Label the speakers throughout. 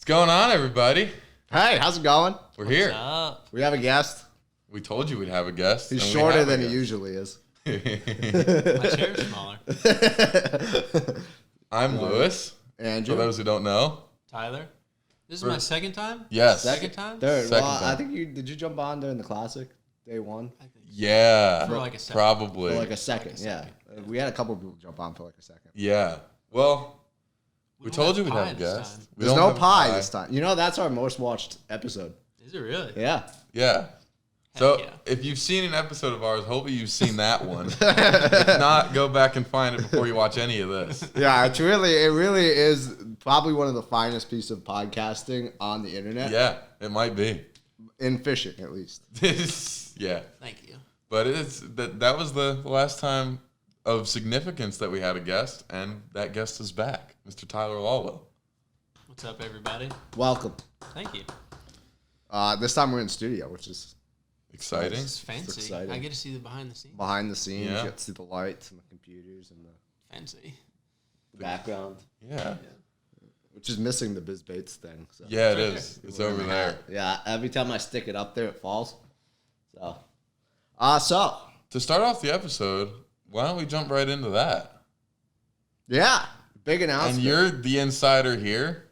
Speaker 1: What's going on, everybody?
Speaker 2: Hey, how's it going?
Speaker 1: We're here.
Speaker 3: Up?
Speaker 2: We have a guest.
Speaker 1: We told you we'd have a guest.
Speaker 2: He's
Speaker 1: and
Speaker 2: shorter than he usually is.
Speaker 3: My chair's smaller.
Speaker 1: I'm Lewis.
Speaker 2: Andrew.
Speaker 1: For those who don't know.
Speaker 3: Tyler. This is my second time?
Speaker 1: Yes.
Speaker 3: Second time?
Speaker 2: Third.
Speaker 1: Second
Speaker 2: Well,
Speaker 1: time.
Speaker 2: I think did you jump on during the classic? Day one?
Speaker 3: I think so.
Speaker 1: Yeah.
Speaker 3: For like a second.
Speaker 1: Probably.
Speaker 2: For like a second, yeah. We had a couple people jump on for like a second.
Speaker 1: Yeah. Well, we
Speaker 3: don't
Speaker 1: told you
Speaker 3: have
Speaker 1: we'd
Speaker 3: pie
Speaker 1: have a
Speaker 3: this
Speaker 1: guest.
Speaker 3: time.
Speaker 1: We
Speaker 2: There's
Speaker 1: don't
Speaker 2: no
Speaker 1: have a
Speaker 2: pie this time. You know, that's our most watched episode.
Speaker 3: Is it really?
Speaker 2: Yeah.
Speaker 1: Yeah. So
Speaker 3: yeah.
Speaker 1: if you've seen an episode of ours, hopefully you've seen that one. If not, go back and find it before you watch any of this.
Speaker 2: Yeah, it really is probably one of the finest pieces of podcasting on the internet.
Speaker 1: Yeah, it might be.
Speaker 2: In fishing, at least.
Speaker 1: Yeah.
Speaker 3: Thank you.
Speaker 1: But that was the last time of significance that we had a guest, and that guest is back, Mr. Tyler Lawwill.
Speaker 3: What's up, everybody?
Speaker 2: Welcome.
Speaker 3: Thank you.
Speaker 2: This time we're in studio, which is
Speaker 1: Exciting.
Speaker 3: This is fancy.
Speaker 2: exciting.
Speaker 3: I get to see the behind the scenes.
Speaker 2: behind the scenes.
Speaker 1: Yeah.
Speaker 2: You get to see the lights and the computers and the
Speaker 3: Fancy.
Speaker 2: background,
Speaker 1: Yeah.
Speaker 2: which is missing the Biz Bates thing. So.
Speaker 1: Yeah, it
Speaker 3: Right
Speaker 1: is. It's over there.
Speaker 2: Yeah, every time I stick it up there, it falls. So,
Speaker 1: To start off the episode, why don't we jump right into that?
Speaker 2: yeah, big announcement.
Speaker 1: And you're the insider here.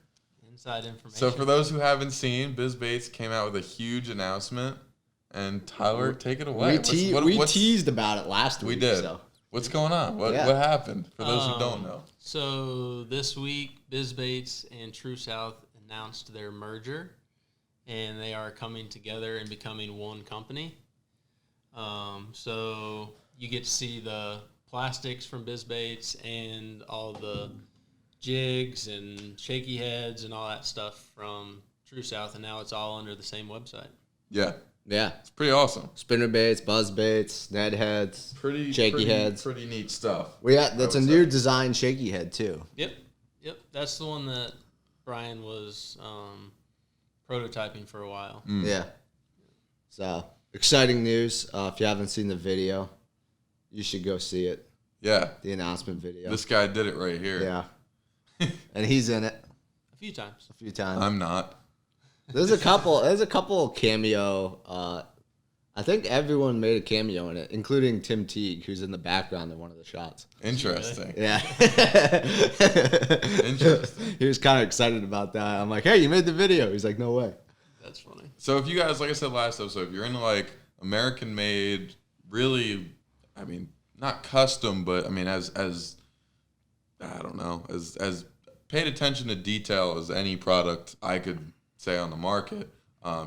Speaker 3: Inside information.
Speaker 1: So for those who haven't seen, Biz Bates came out with a huge announcement. And Tyler, take it away.
Speaker 2: we teased about it last week.
Speaker 1: We did.
Speaker 2: So.
Speaker 1: What's going on? What
Speaker 2: Yeah.
Speaker 1: happened? For those who don't know.
Speaker 3: So this week, Biz Bates and True South announced their merger, and they are coming together and becoming one company. So you get to see the plastics from Biz Bates and all the jigs and shaky heads and all that stuff from True South, and now it's all under the same website.
Speaker 1: Yeah.
Speaker 2: Yeah,
Speaker 1: It's pretty awesome.
Speaker 2: spinner baits, buzz baits, Ned heads,
Speaker 1: Pretty
Speaker 2: shaky heads.
Speaker 1: Pretty neat stuff.
Speaker 2: That's a
Speaker 1: would
Speaker 2: new
Speaker 1: say.
Speaker 2: design shaky head too.
Speaker 3: Yep. That's the one that Brian was prototyping for a while.
Speaker 2: Yeah. So exciting news. If you haven't seen the video, you should go see it.
Speaker 1: Yeah.
Speaker 2: The announcement video.
Speaker 1: This guy did it right here.
Speaker 2: Yeah. And he's in it
Speaker 3: A few times.
Speaker 2: a few times.
Speaker 1: I'm not.
Speaker 2: There's a couple cameo. I think everyone made a cameo in it, including Tim Teague, who's in the background in one of the shots.
Speaker 1: Interesting.
Speaker 2: Yeah.
Speaker 1: Interesting.
Speaker 2: He was kind of excited about that. I'm like, hey, you made the video. He's like, no way.
Speaker 3: That's funny.
Speaker 1: So if you guys, like I said last episode, if you're into like American made, really, I mean, not custom, but I mean, as I don't know, as paid attention to detail as any product I could say on the market,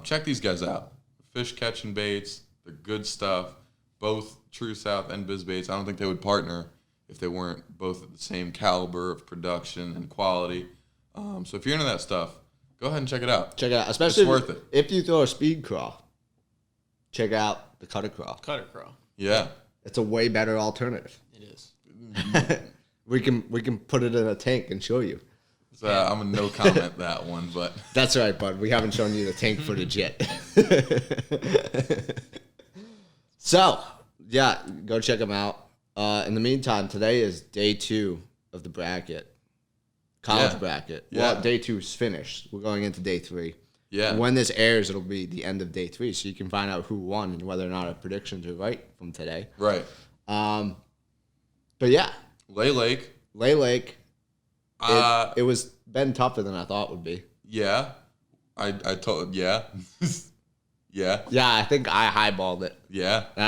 Speaker 1: check these guys out. Fish catching baits, they're good stuff. Both True South and Biz Baits. I don't think they would partner if they weren't both at the same caliber of production and quality. So if you're into that stuff, go ahead and check it out.
Speaker 2: Check it out. Especially
Speaker 1: It's worth it.
Speaker 2: if you throw a speed crawl. Check out the cutter crawl.
Speaker 3: Cutter Crow.
Speaker 1: Yeah.
Speaker 2: It's a way better alternative.
Speaker 3: It is.
Speaker 2: We can put it in a tank and show you.
Speaker 1: So I'm a no comment that one, but
Speaker 2: That's right, bud. We haven't shown you the tank footage yet. So, yeah, go check them out. In the meantime, today is day 2 of the bracket. College
Speaker 1: Yeah.
Speaker 2: bracket.
Speaker 1: Yeah.
Speaker 2: Well, day 2 is finished. We're going into day 3.
Speaker 1: yeah.
Speaker 2: When this airs, it'll be the end of day 3, so you can find out who won and whether or not our predictions are right from today.
Speaker 1: Right.
Speaker 2: But yeah,
Speaker 1: Lay Lake.
Speaker 2: Lay Lake.
Speaker 1: Uh,
Speaker 2: It was been tougher than I thought it would be.
Speaker 1: yeah. I told, yeah. Yeah.
Speaker 2: Yeah, I think I highballed it.
Speaker 1: Yeah.
Speaker 2: And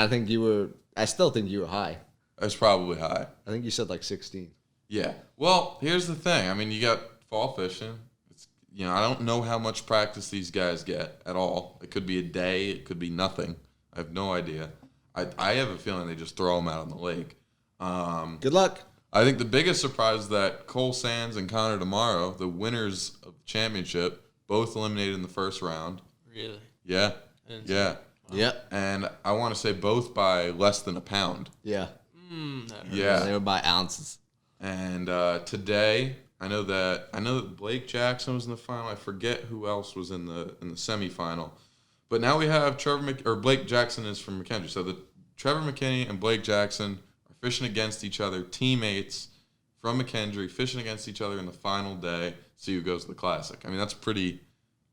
Speaker 2: I still think you were high.
Speaker 1: That's probably high.
Speaker 2: I think you said like 16.
Speaker 1: Yeah. Well, here's the thing. I mean, you got fall fishing. It's, I don't know how much practice these guys get at all. It could be a day. It could be nothing. I have no idea. I have a feeling they just throw them out on the lake.
Speaker 2: Good luck.
Speaker 1: I think the biggest surprise is that Cole Sands and Connor Tomorrow, the winners of the championship, both eliminated in the first round.
Speaker 3: Really?
Speaker 1: Yeah.
Speaker 3: I didn't see
Speaker 1: Yeah.
Speaker 3: that.
Speaker 2: Yep.
Speaker 1: And I want to say both by less than a pound.
Speaker 2: Yeah.
Speaker 3: That hurts.
Speaker 1: Yeah.
Speaker 2: They were by ounces.
Speaker 1: And today, I know that Blake Jackson was in the final. I forget who else was in the semifinal. But now we have Blake Jackson is from McKendree. So the Trevor McKinney and Blake Jackson are fishing against each other, teammates from McKendree fishing against each other in the final day, see who goes to the Classic. I mean, that's pretty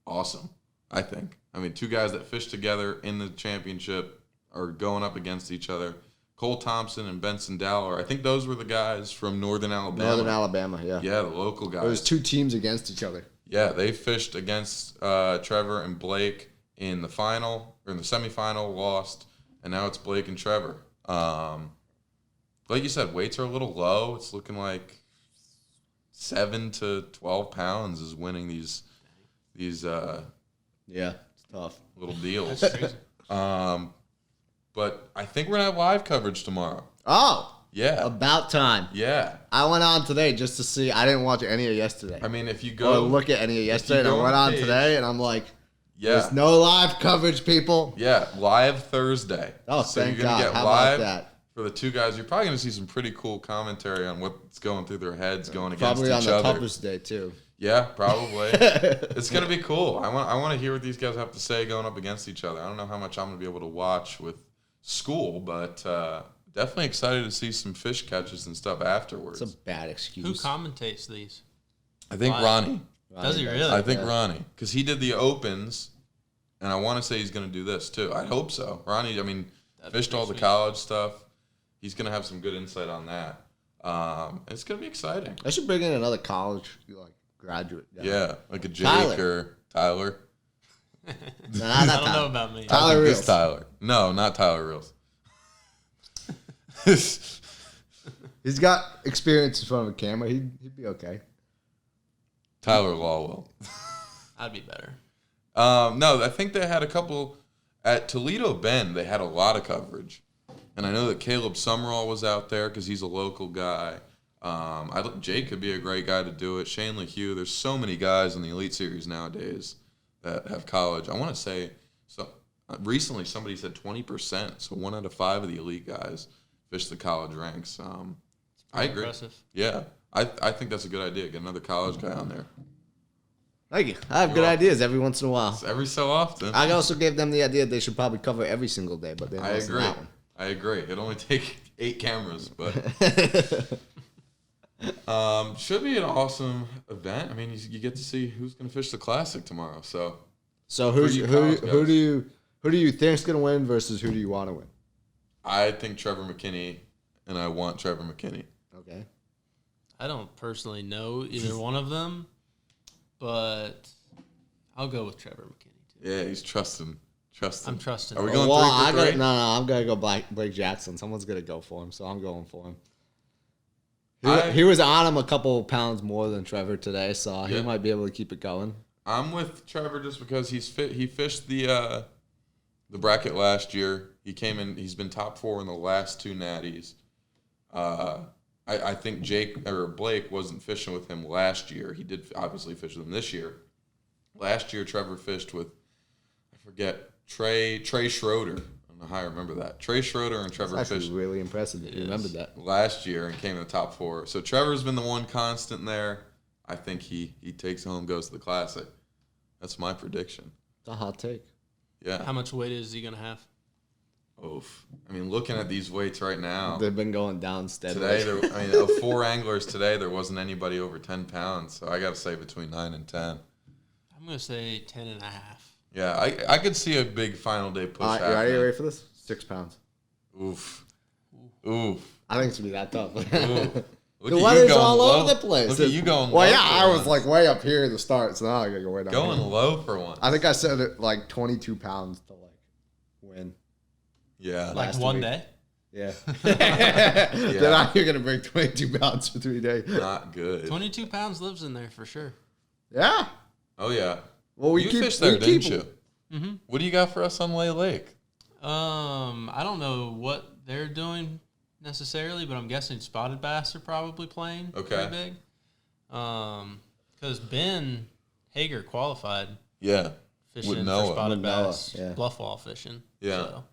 Speaker 1: awesome, I think. I mean, two guys that fish together in the championship are going up against each other. Cole Thompson and Benson Dowler. I think those were the guys from Northern Alabama.
Speaker 2: Northern Alabama, yeah.
Speaker 1: Yeah, the local guys.
Speaker 2: There was two teams against each other.
Speaker 1: Yeah, they fished against Trevor and Blake in the final, or in the semifinal, lost, and now it's Blake and Trevor. Like you said, weights are a little low. It's looking like 7 to 12 pounds is winning these
Speaker 2: yeah, it's tough.
Speaker 1: little deals.
Speaker 3: That's crazy.
Speaker 1: But I think we're gonna have live coverage tomorrow.
Speaker 2: Oh,
Speaker 1: Yeah,
Speaker 2: about time.
Speaker 1: yeah.
Speaker 2: I went on today just to see. I didn't watch any of yesterday.
Speaker 1: I mean, if you
Speaker 2: Or
Speaker 1: go
Speaker 2: look at any of yesterday, and I
Speaker 1: go
Speaker 2: went
Speaker 1: on
Speaker 2: on
Speaker 1: page-
Speaker 2: today, and I'm like,
Speaker 1: yeah,
Speaker 2: there's no live coverage, people.
Speaker 1: yeah, live Thursday.
Speaker 2: Oh,
Speaker 1: so
Speaker 2: thank
Speaker 1: you're gonna
Speaker 2: God.
Speaker 1: get
Speaker 2: How
Speaker 1: live
Speaker 2: about that?
Speaker 1: for the two guys. You're probably gonna see some pretty cool commentary on what's going through their heads going against
Speaker 2: Probably on
Speaker 1: each
Speaker 2: the
Speaker 1: other.
Speaker 2: toughest day, too.
Speaker 1: Yeah, probably. It's gonna be cool. I want to hear what these guys have to say going up against each other. I don't know how much I'm gonna be able to watch with school, but definitely excited to see some fish catches and stuff afterwards.
Speaker 2: It's a bad excuse.
Speaker 3: Who commentates these?
Speaker 1: I think
Speaker 3: Live.
Speaker 1: Ronnie.
Speaker 3: Does he really?
Speaker 1: I think
Speaker 2: Yeah.
Speaker 1: Ronnie, because he did the opens, and I want to say he's going to do this too. I hope so. Ronnie, I mean,
Speaker 3: That'd be
Speaker 1: fished all the
Speaker 3: sweet.
Speaker 1: college stuff. He's going to have some good insight on that. It's going to be exciting.
Speaker 2: I should bring in another college graduate. guy.
Speaker 1: Yeah, like a Jake
Speaker 2: Tyler.
Speaker 1: or Tyler.
Speaker 2: Nah,
Speaker 3: I
Speaker 2: not
Speaker 3: don't
Speaker 2: Tyler.
Speaker 3: know about me.
Speaker 2: Tyler
Speaker 1: I think
Speaker 2: Reels.
Speaker 1: this Tyler. No, not Tyler Reels.
Speaker 2: He's got experience in front of a camera. He'd be okay.
Speaker 1: Tyler Lawwill.
Speaker 3: I'd be better.
Speaker 1: No, I think they had a couple at Toledo Bend. They had a lot of coverage, and I know that Caleb Summerall was out there because he's a local guy. Jake could be a great guy to do it. Shane LeHue. There's so many guys in the Elite Series nowadays that have college. I want to say so. Recently, somebody said 20%. So 1 out of 5 of the elite guys fish the college ranks. I agree.
Speaker 3: Impressive.
Speaker 1: Yeah, I think that's a good idea. Get another college guy on there.
Speaker 2: Thank you. I have good
Speaker 1: welcome.
Speaker 2: ideas every once in a while.
Speaker 1: Every so often.
Speaker 2: I also gave them the idea they should probably cover every single day, but they
Speaker 1: I
Speaker 2: lost on
Speaker 1: agree.
Speaker 2: that one.
Speaker 1: I agree. It'd only take 8 cameras, but should be an awesome event. I mean, you get to see who's going to fish the Classic tomorrow. So
Speaker 2: So
Speaker 1: For you college
Speaker 2: who
Speaker 1: guys.
Speaker 2: do you think's gonna win versus who do you want to win?
Speaker 1: I think Trevor McKinney, and I want Trevor McKinney.
Speaker 2: Okay.
Speaker 3: I don't personally know either one of them, but I'll go with Trevor McKinney too.
Speaker 1: Yeah, he's trusting.
Speaker 3: I'm trusting.
Speaker 1: Are we
Speaker 3: him.
Speaker 1: going
Speaker 2: Well,
Speaker 1: 3 for 3?
Speaker 2: I'm gonna go Blake Jackson. Someone's gonna go for him, so I'm going for him.
Speaker 1: I-
Speaker 2: He was on him a couple pounds more than Trevor today, so
Speaker 1: Yeah.
Speaker 2: he might be able to keep it going.
Speaker 1: I'm with Trevor just because he's fit. He fished the bracket last year. He came in. He's been top 4 in the last 2 natties. I think Blake wasn't fishing with him last year. He did obviously fish with him this year. Last year, Trevor fished with, I forget, Trey Schroeder. I don't know how I remember that. Trey Schroeder and Trevor
Speaker 2: It's actually
Speaker 1: fished
Speaker 2: really impressive that you remembered that.
Speaker 1: last year and came in the top 4. So Trevor's been the one constant there. I think he takes home, goes to the Classic. That's my prediction.
Speaker 2: It's a hot take.
Speaker 1: Yeah.
Speaker 3: How much weight is he gonna have?
Speaker 1: Oof. I mean, looking at these weights right now,
Speaker 2: They've been going down steadily.
Speaker 1: today, of 4 anglers today, there wasn't anybody over 10 pounds. So I got to say between 9 and 10.
Speaker 3: I'm gonna say 10 and a half.
Speaker 1: Yeah, I could see a big final day push
Speaker 2: You
Speaker 1: happening.
Speaker 2: ready for this? 6 pounds.
Speaker 1: Oof. Oof.
Speaker 2: I think it's gonna be that tough.
Speaker 1: Oof. Look
Speaker 2: The
Speaker 1: at you
Speaker 2: weather's
Speaker 1: going
Speaker 2: all
Speaker 1: low.
Speaker 2: over the place.
Speaker 1: Look at you going
Speaker 2: Well,
Speaker 1: low
Speaker 2: yeah,
Speaker 1: for
Speaker 2: I was
Speaker 1: once.
Speaker 2: like way up here at the start, so now I gotta go way down.
Speaker 1: Going
Speaker 2: here.
Speaker 1: low for once.
Speaker 2: I think I said it like 22 pounds to like win.
Speaker 1: Yeah.
Speaker 3: Like
Speaker 2: Last
Speaker 3: one
Speaker 2: week.
Speaker 3: day.
Speaker 2: Yeah. Then now you're gonna bring 22 pounds for 3 days.
Speaker 1: Not good.
Speaker 3: 22 pounds lives in there for sure.
Speaker 2: Yeah.
Speaker 1: Oh, yeah.
Speaker 2: Well, we
Speaker 1: You
Speaker 2: keep
Speaker 1: fished there,
Speaker 2: we
Speaker 1: didn't
Speaker 2: keep,
Speaker 1: you?
Speaker 3: Mm-hmm.
Speaker 1: What do you got for us on Lay Lake?
Speaker 3: I don't know what they're doing necessarily, but I'm guessing spotted bass are probably playing
Speaker 1: Okay.
Speaker 3: pretty big. Because Ben Hager qualified
Speaker 1: Yeah.
Speaker 3: fishing for
Speaker 1: Noah.
Speaker 3: spotted
Speaker 2: With Noah,
Speaker 3: bass,
Speaker 2: yeah.
Speaker 3: bluffwall fishing.
Speaker 1: Yeah.
Speaker 3: So.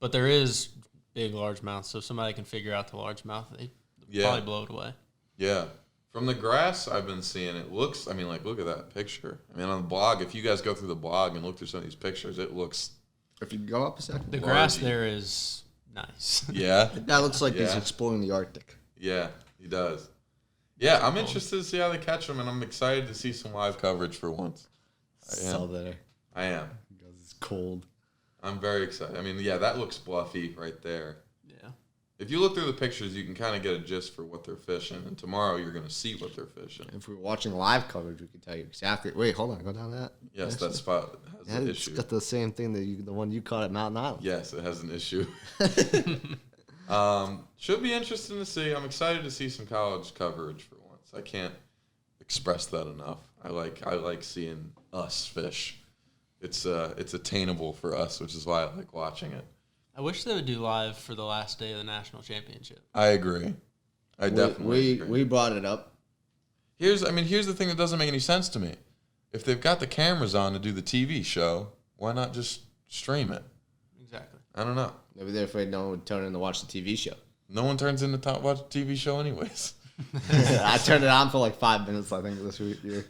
Speaker 3: But there is big largemouth, so if somebody can figure out the largemouth, they probably blow it away.
Speaker 1: Yeah. From the grass I've been seeing, it looks, I mean, like, look at that picture. I mean, on the blog, if you guys go through the blog and look through some of these pictures, it looks,
Speaker 2: If you go up a second.
Speaker 3: The grass
Speaker 1: Largy.
Speaker 3: there is nice.
Speaker 1: yeah.
Speaker 2: That looks like he's
Speaker 1: Yeah.
Speaker 2: exploring the Arctic.
Speaker 1: Yeah, he does. Yeah, I'm interested to see how they catch them, and I'm excited to see some live coverage for once.
Speaker 2: So there.
Speaker 1: I am.
Speaker 2: Because it's cold.
Speaker 1: I'm very excited. I mean, yeah, that looks bluffy right there.
Speaker 3: Yeah.
Speaker 1: If you look through the pictures, you can kind of get a gist for what they're fishing, and tomorrow you're going to see what they're fishing.
Speaker 2: If we were watching live coverage, we could tell you exactly. Wait, hold on. Go down that.
Speaker 1: Yes, that spot has an
Speaker 2: It's
Speaker 1: issue.
Speaker 2: got the same thing the one you caught at Mountain Island.
Speaker 1: Yes, it has an issue. Should be interesting to see. I'm excited to see some college coverage for once. I can't express that enough. I like seeing us fish. It's attainable for us, which is why I like watching it.
Speaker 3: I wish they would do live for the last day of the national championship.
Speaker 1: I agree. I definitely agree.
Speaker 2: We brought it up.
Speaker 1: Here's the thing that doesn't make any sense to me. If they've got the cameras on to do the TV show, why not just stream it?
Speaker 3: Exactly.
Speaker 1: I don't know.
Speaker 2: Maybe they're afraid no one would turn in to watch the TV show.
Speaker 1: No one turns in to watch a TV show anyways.
Speaker 2: I turned it on for like 5 minutes, I think, this year.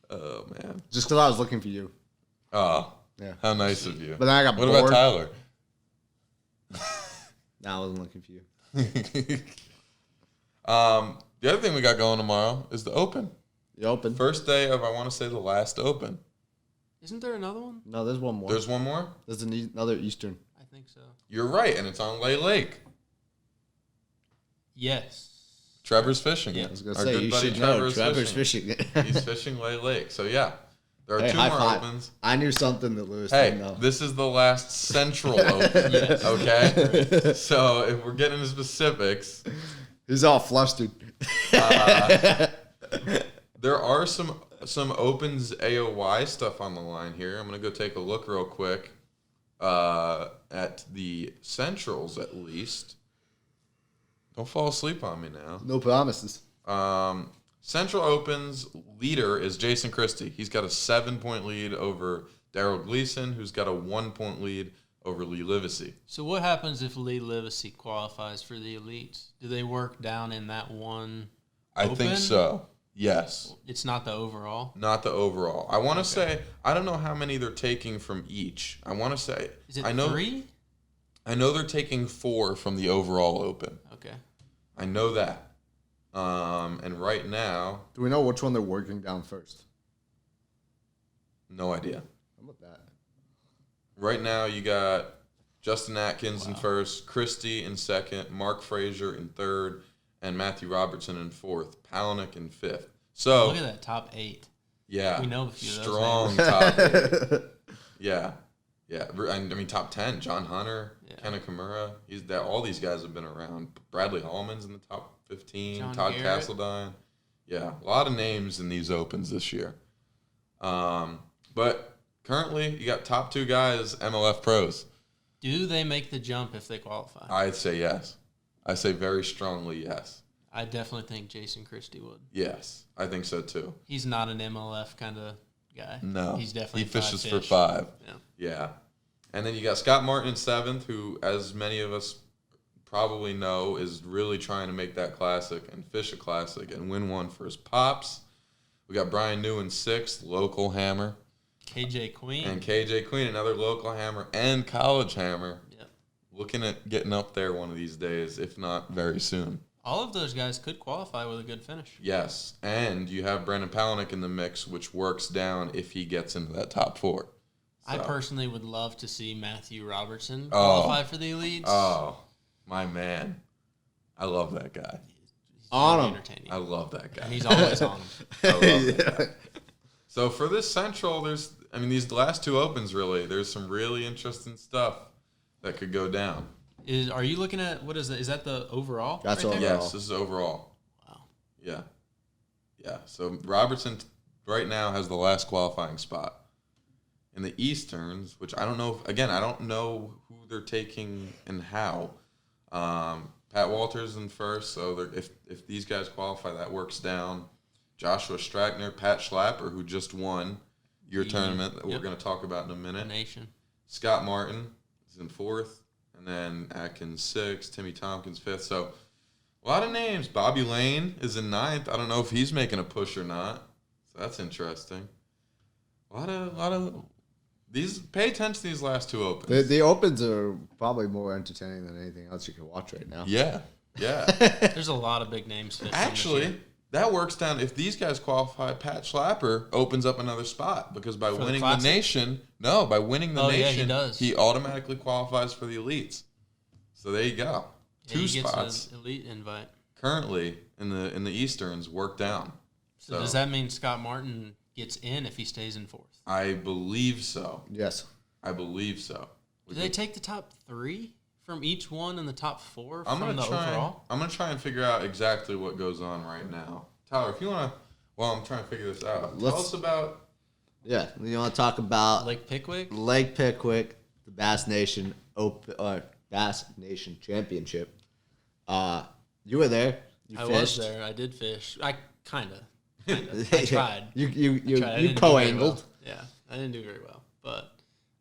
Speaker 1: Oh, man.
Speaker 2: Just because I was looking for you.
Speaker 1: Oh,
Speaker 2: yeah.
Speaker 1: How nice of you.
Speaker 2: But then I got bored.
Speaker 1: What about Tyler?
Speaker 2: No, I wasn't looking for you.
Speaker 1: The other thing we got going tomorrow is the Open.
Speaker 2: The Open?
Speaker 1: First day of, I want to say, the last Open.
Speaker 3: Isn't there another one?
Speaker 2: No, there's one more.
Speaker 1: There's one more?
Speaker 2: There's another Eastern.
Speaker 3: I think so.
Speaker 1: You're right, and it's on Lay Lake.
Speaker 3: Yes.
Speaker 1: Trevor's fishing.
Speaker 3: Yeah.
Speaker 2: I was going to
Speaker 1: Our
Speaker 2: say,
Speaker 1: good
Speaker 2: you
Speaker 1: buddy
Speaker 2: should know.
Speaker 1: Trevor's
Speaker 2: Trevor's fishing.
Speaker 1: He's fishing Lay Lake. So, yeah. There are
Speaker 2: Hey,
Speaker 1: two
Speaker 2: high
Speaker 1: more
Speaker 2: five.
Speaker 1: Opens.
Speaker 2: I knew something that Lewis
Speaker 1: Hey,
Speaker 2: didn't know.
Speaker 1: this is the last Central Open, okay? So if we're getting into specifics,
Speaker 2: He's all flustered.
Speaker 1: there are some Opens AOY stuff on the line here. I'm going to go take a look real quick at the Centrals at least. Don't fall asleep on me now.
Speaker 2: No promises.
Speaker 1: Central Open's leader is Jason Christie. He's got a 7-point lead over Daryl Gleason, who's got a 1-point lead over Lee Livesey.
Speaker 3: So what happens if Lee Livesey qualifies for the elites? Do they work down in that one
Speaker 1: I think so. Yes.
Speaker 3: It's not the overall?
Speaker 1: Not the overall. I want to say, I don't know how many they're taking from each. I want to say.
Speaker 3: Is it
Speaker 1: 3? I know they're taking 4 from the overall Open.
Speaker 3: Okay.
Speaker 1: I know that. And right now,
Speaker 2: Do we know which one they're working down first?
Speaker 1: no idea.
Speaker 2: How about that?
Speaker 1: Right now, you got Justin Atkins in first, Christie in second, Mark Frazier in third, and Matthew Robertson in fourth, Palaniuk in fifth. So
Speaker 3: Look at that top 8.
Speaker 1: yeah,
Speaker 3: We know a few of those
Speaker 1: strong
Speaker 3: names.
Speaker 1: top 8. Yeah. I mean, top 10, John Hunter, Kenna Kimura. All these guys have been around. Bradley Hallman's in the top 15.
Speaker 3: John
Speaker 1: Todd
Speaker 3: Garrett.
Speaker 1: Castledine. Yeah, a lot of names in these Opens this year. But currently, you got top 2 guys, MLF pros.
Speaker 3: Do they make the jump if they qualify?
Speaker 1: I'd say yes. I say very strongly yes.
Speaker 3: I definitely think Jason Christie would.
Speaker 1: Yes, I think so too.
Speaker 3: He's not an MLF kind of guy.
Speaker 1: No,
Speaker 3: He's definitely
Speaker 1: he fishes
Speaker 3: fish.
Speaker 1: for 5.
Speaker 3: Yeah.
Speaker 1: Yeah. And then you got Scott Martin in 7th, who, as many of us probably know, is really trying to make that classic and fish a classic and win one for his pops. We got Brian New in 6th, local hammer.
Speaker 3: KJ Queen.
Speaker 1: And KJ Queen, another local hammer and college hammer.
Speaker 3: Yep.
Speaker 1: Looking at getting up there one of these days, if not very soon.
Speaker 3: All of those guys could qualify with a good finish.
Speaker 1: Yes. And you have Brandon Palaniuk in the mix, which works down if he gets into that top 4.
Speaker 3: I
Speaker 1: So.
Speaker 3: personally would love to see Matthew Robertson qualify for the elites.
Speaker 1: Oh, my man. I love that guy.
Speaker 3: He's
Speaker 2: On
Speaker 3: very
Speaker 2: him.
Speaker 3: entertaining.
Speaker 1: I love that guy.
Speaker 3: And he's always on him.
Speaker 1: I love that guy. So for this Central, these last 2 Opens, really, there's some really interesting stuff that could go down.
Speaker 3: Are you looking at, what is that? Is that the overall?
Speaker 2: That's
Speaker 3: right
Speaker 2: all.
Speaker 3: there?
Speaker 1: Yes, this is overall.
Speaker 3: Wow.
Speaker 1: Yeah. Yeah. So Robertson right now has the last qualifying spot. In the Easterns, which I don't know, I don't know who they're taking and how. Pat Walters in first, so if these guys qualify, that works down. Joshua Strackner, Pat Schlapper, who just won your tournament that we're going to talk about in a minute.
Speaker 3: Nation.
Speaker 1: Scott Martin is in 4th, and then Atkins 6th, Timmy Tompkins 5th. So a lot of names. Bobby Lane is in 9th. I don't know if he's making a push or not. So that's interesting. A lot of these. Pay attention to these last 2 Opens.
Speaker 2: The Opens are probably more entertaining than anything else you can watch right now.
Speaker 1: Yeah.
Speaker 3: There's a lot of big names. fishing this
Speaker 1: Actually,
Speaker 3: year.
Speaker 1: that works down. If these guys qualify, Pat Schlapper opens up another spot because by winning the nation, he automatically qualifies for the elites. So there you go. Two spots.
Speaker 3: Gets an elite invite.
Speaker 1: Currently in the Easterns worked down.
Speaker 3: So does that mean Scott Martin gets in if he stays in 4th?
Speaker 1: I believe so.
Speaker 2: Yes.
Speaker 1: I believe so.
Speaker 3: Do they take the top 3 from each one and the top 4
Speaker 1: I'm
Speaker 3: from the overall?
Speaker 1: I'm going to try and figure out exactly what goes on right now. Tyler, if you want to, while I'm trying to figure this out, tell us about...
Speaker 2: Yeah, you want to talk about...
Speaker 3: Lake Pickwick,
Speaker 2: the Bass Nation Bass Nation Championship. You were there.
Speaker 3: I was there. I did fish. I kind of. I tried.
Speaker 2: You co-angled.
Speaker 3: Well. Yeah, I didn't do very well. But,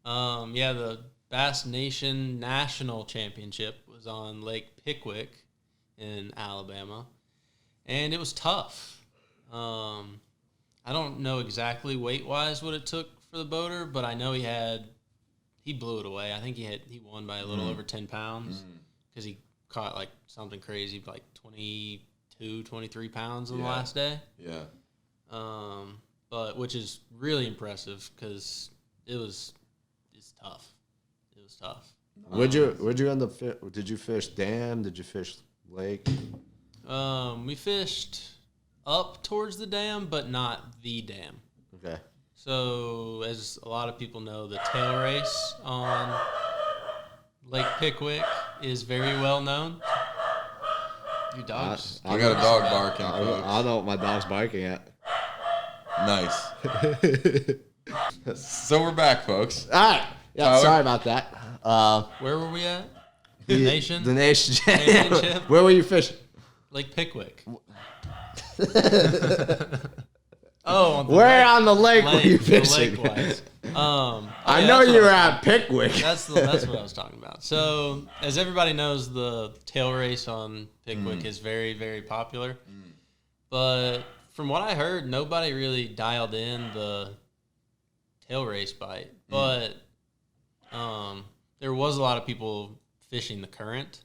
Speaker 3: the Bass Nation National Championship was on Lake Pickwick in Alabama. And it was tough. I don't know exactly weight-wise what it took for the boater, but I know he blew it away. I think he won by a little over 10 pounds because he caught like something crazy, like 22, 23 pounds on the last day.
Speaker 1: Yeah.
Speaker 3: But which is really impressive because it's tough. It was tough.
Speaker 2: Where'd you end up? Did you fish dam? Did you fish lake?
Speaker 3: We fished up towards the dam, but not the dam.
Speaker 2: Okay.
Speaker 3: So, as a lot of people know, the tail race on Lake Pickwick is very well known. Your dogs.
Speaker 1: I got a dog barking.
Speaker 2: I don't know what my dog's barking at.
Speaker 1: Nice. So we're back, folks.
Speaker 2: All right. Yeah,
Speaker 1: Tyler?
Speaker 2: sorry about that.
Speaker 3: Where were we at? The Nation?
Speaker 2: The Nation
Speaker 3: Championship?
Speaker 2: Where were you fishing?
Speaker 3: Lake Pickwick. On
Speaker 2: the lake were you fishing?
Speaker 3: Lake-wise.
Speaker 2: I know you were at Pickwick.
Speaker 3: That's what I was talking about. So, as everybody knows, the tail race on Pickwick is very, very popular. But from what I heard, nobody really dialed in the tail race bite. But there was a lot of people fishing the current,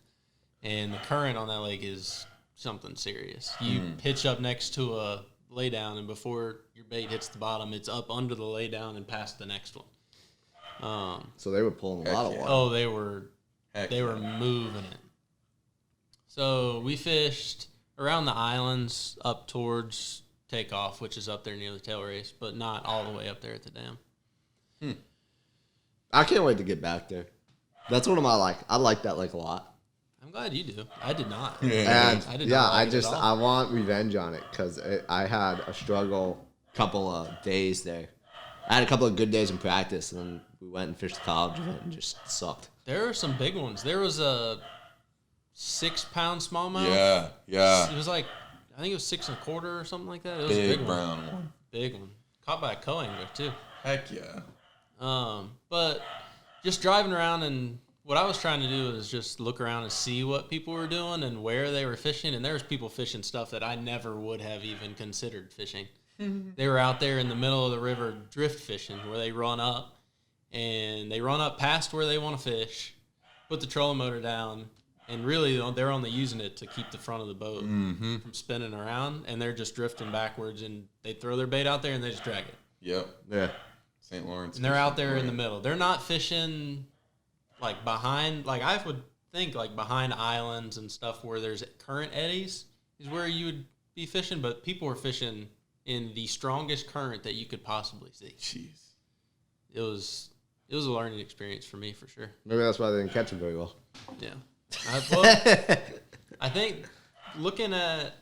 Speaker 3: and the current on that lake is something serious. You pitch up next to a lay down, and before your bait hits the bottom, it's up under the lay down and past the next one.
Speaker 2: So they were pulling a lot of water.
Speaker 3: Oh, they were moving it. So we fished around the islands up towards Takeoff, which is up there near the tail race, but not all the way up there at the dam.
Speaker 2: I can't wait to get back there. That's one of my I like that lake a lot.
Speaker 3: I'm glad you do. I did not.
Speaker 2: And
Speaker 3: I did not like it at all.
Speaker 2: I want revenge on it because I had a struggle couple of days there. I had a couple of good days in practice, and then we went and fished the college event and just sucked.
Speaker 3: There are some big ones. There was a 6-pound smallmouth.
Speaker 1: Yeah.
Speaker 3: It was like, I think it was 6 1/4 or something like that. It was
Speaker 1: Big
Speaker 3: a big
Speaker 1: brown
Speaker 3: one.
Speaker 1: one.
Speaker 3: Big one. Caught by a co-angler too.
Speaker 1: Heck yeah.
Speaker 3: But just driving around, and what I was trying to do is just look around and see what people were doing and where they were fishing. And there was people fishing stuff that I never would have even considered fishing. They were out there in the middle of the river drift fishing, where they run up past where they want to fish, put the trolling motor down, and really they're only using it to keep the front of the boat from spinning around, and they're just drifting backwards, and they throw their bait out there and they just drag it.
Speaker 1: Yep.
Speaker 2: Yeah.
Speaker 1: St. Lawrence.
Speaker 3: And they're out there in the middle. They're not fishing behind, I would think behind islands and stuff where there's current eddies is where you would be fishing, but people were fishing in the strongest current that you could possibly see.
Speaker 1: Jeez.
Speaker 3: It was a learning experience for me, for sure.
Speaker 2: Maybe that's why they didn't catch him very well.
Speaker 3: Yeah. I think looking at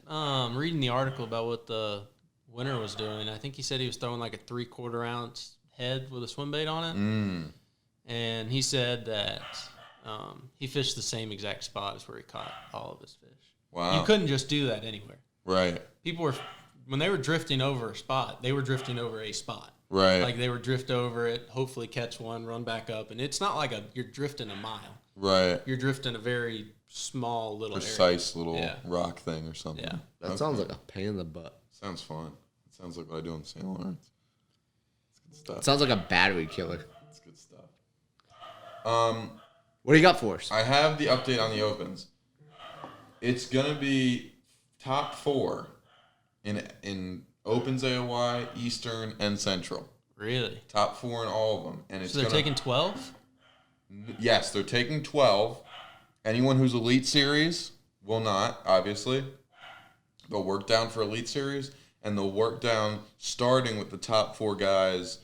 Speaker 3: reading the article about what the winner was doing, I think he said he was throwing a 3/4 ounce head with a swim bait on it. And he said that he fished the same exact spot as where he caught all of his fish.
Speaker 1: Wow.
Speaker 3: You couldn't just do that anywhere.
Speaker 1: Right.
Speaker 3: People were, when they were drifting over a spot, they were drifting over a spot.
Speaker 1: Right.
Speaker 3: They would drift over it, hopefully catch one, run back up. And it's not you're drifting a mile.
Speaker 1: Right.
Speaker 3: You're drifting a very small little
Speaker 1: precise
Speaker 3: area.
Speaker 1: little rock thing or something.
Speaker 3: Yeah.
Speaker 2: That sounds like a pain in the butt.
Speaker 1: Sounds fun. It sounds like what I do in St. Lawrence. It's good stuff.
Speaker 2: It sounds like a battery killer.
Speaker 1: It's good stuff.
Speaker 2: What do you got for us?
Speaker 1: I have the update on the Opens. It's going to be top 4 in Opens AOY, Eastern, and Central.
Speaker 3: Really?
Speaker 1: Top 4 in all of them. And it's
Speaker 3: So they're taking 12?
Speaker 1: Yes, they're taking 12. Anyone who's Elite Series will not, obviously. They'll work down for Elite Series, and they'll work down starting with the top 4 guys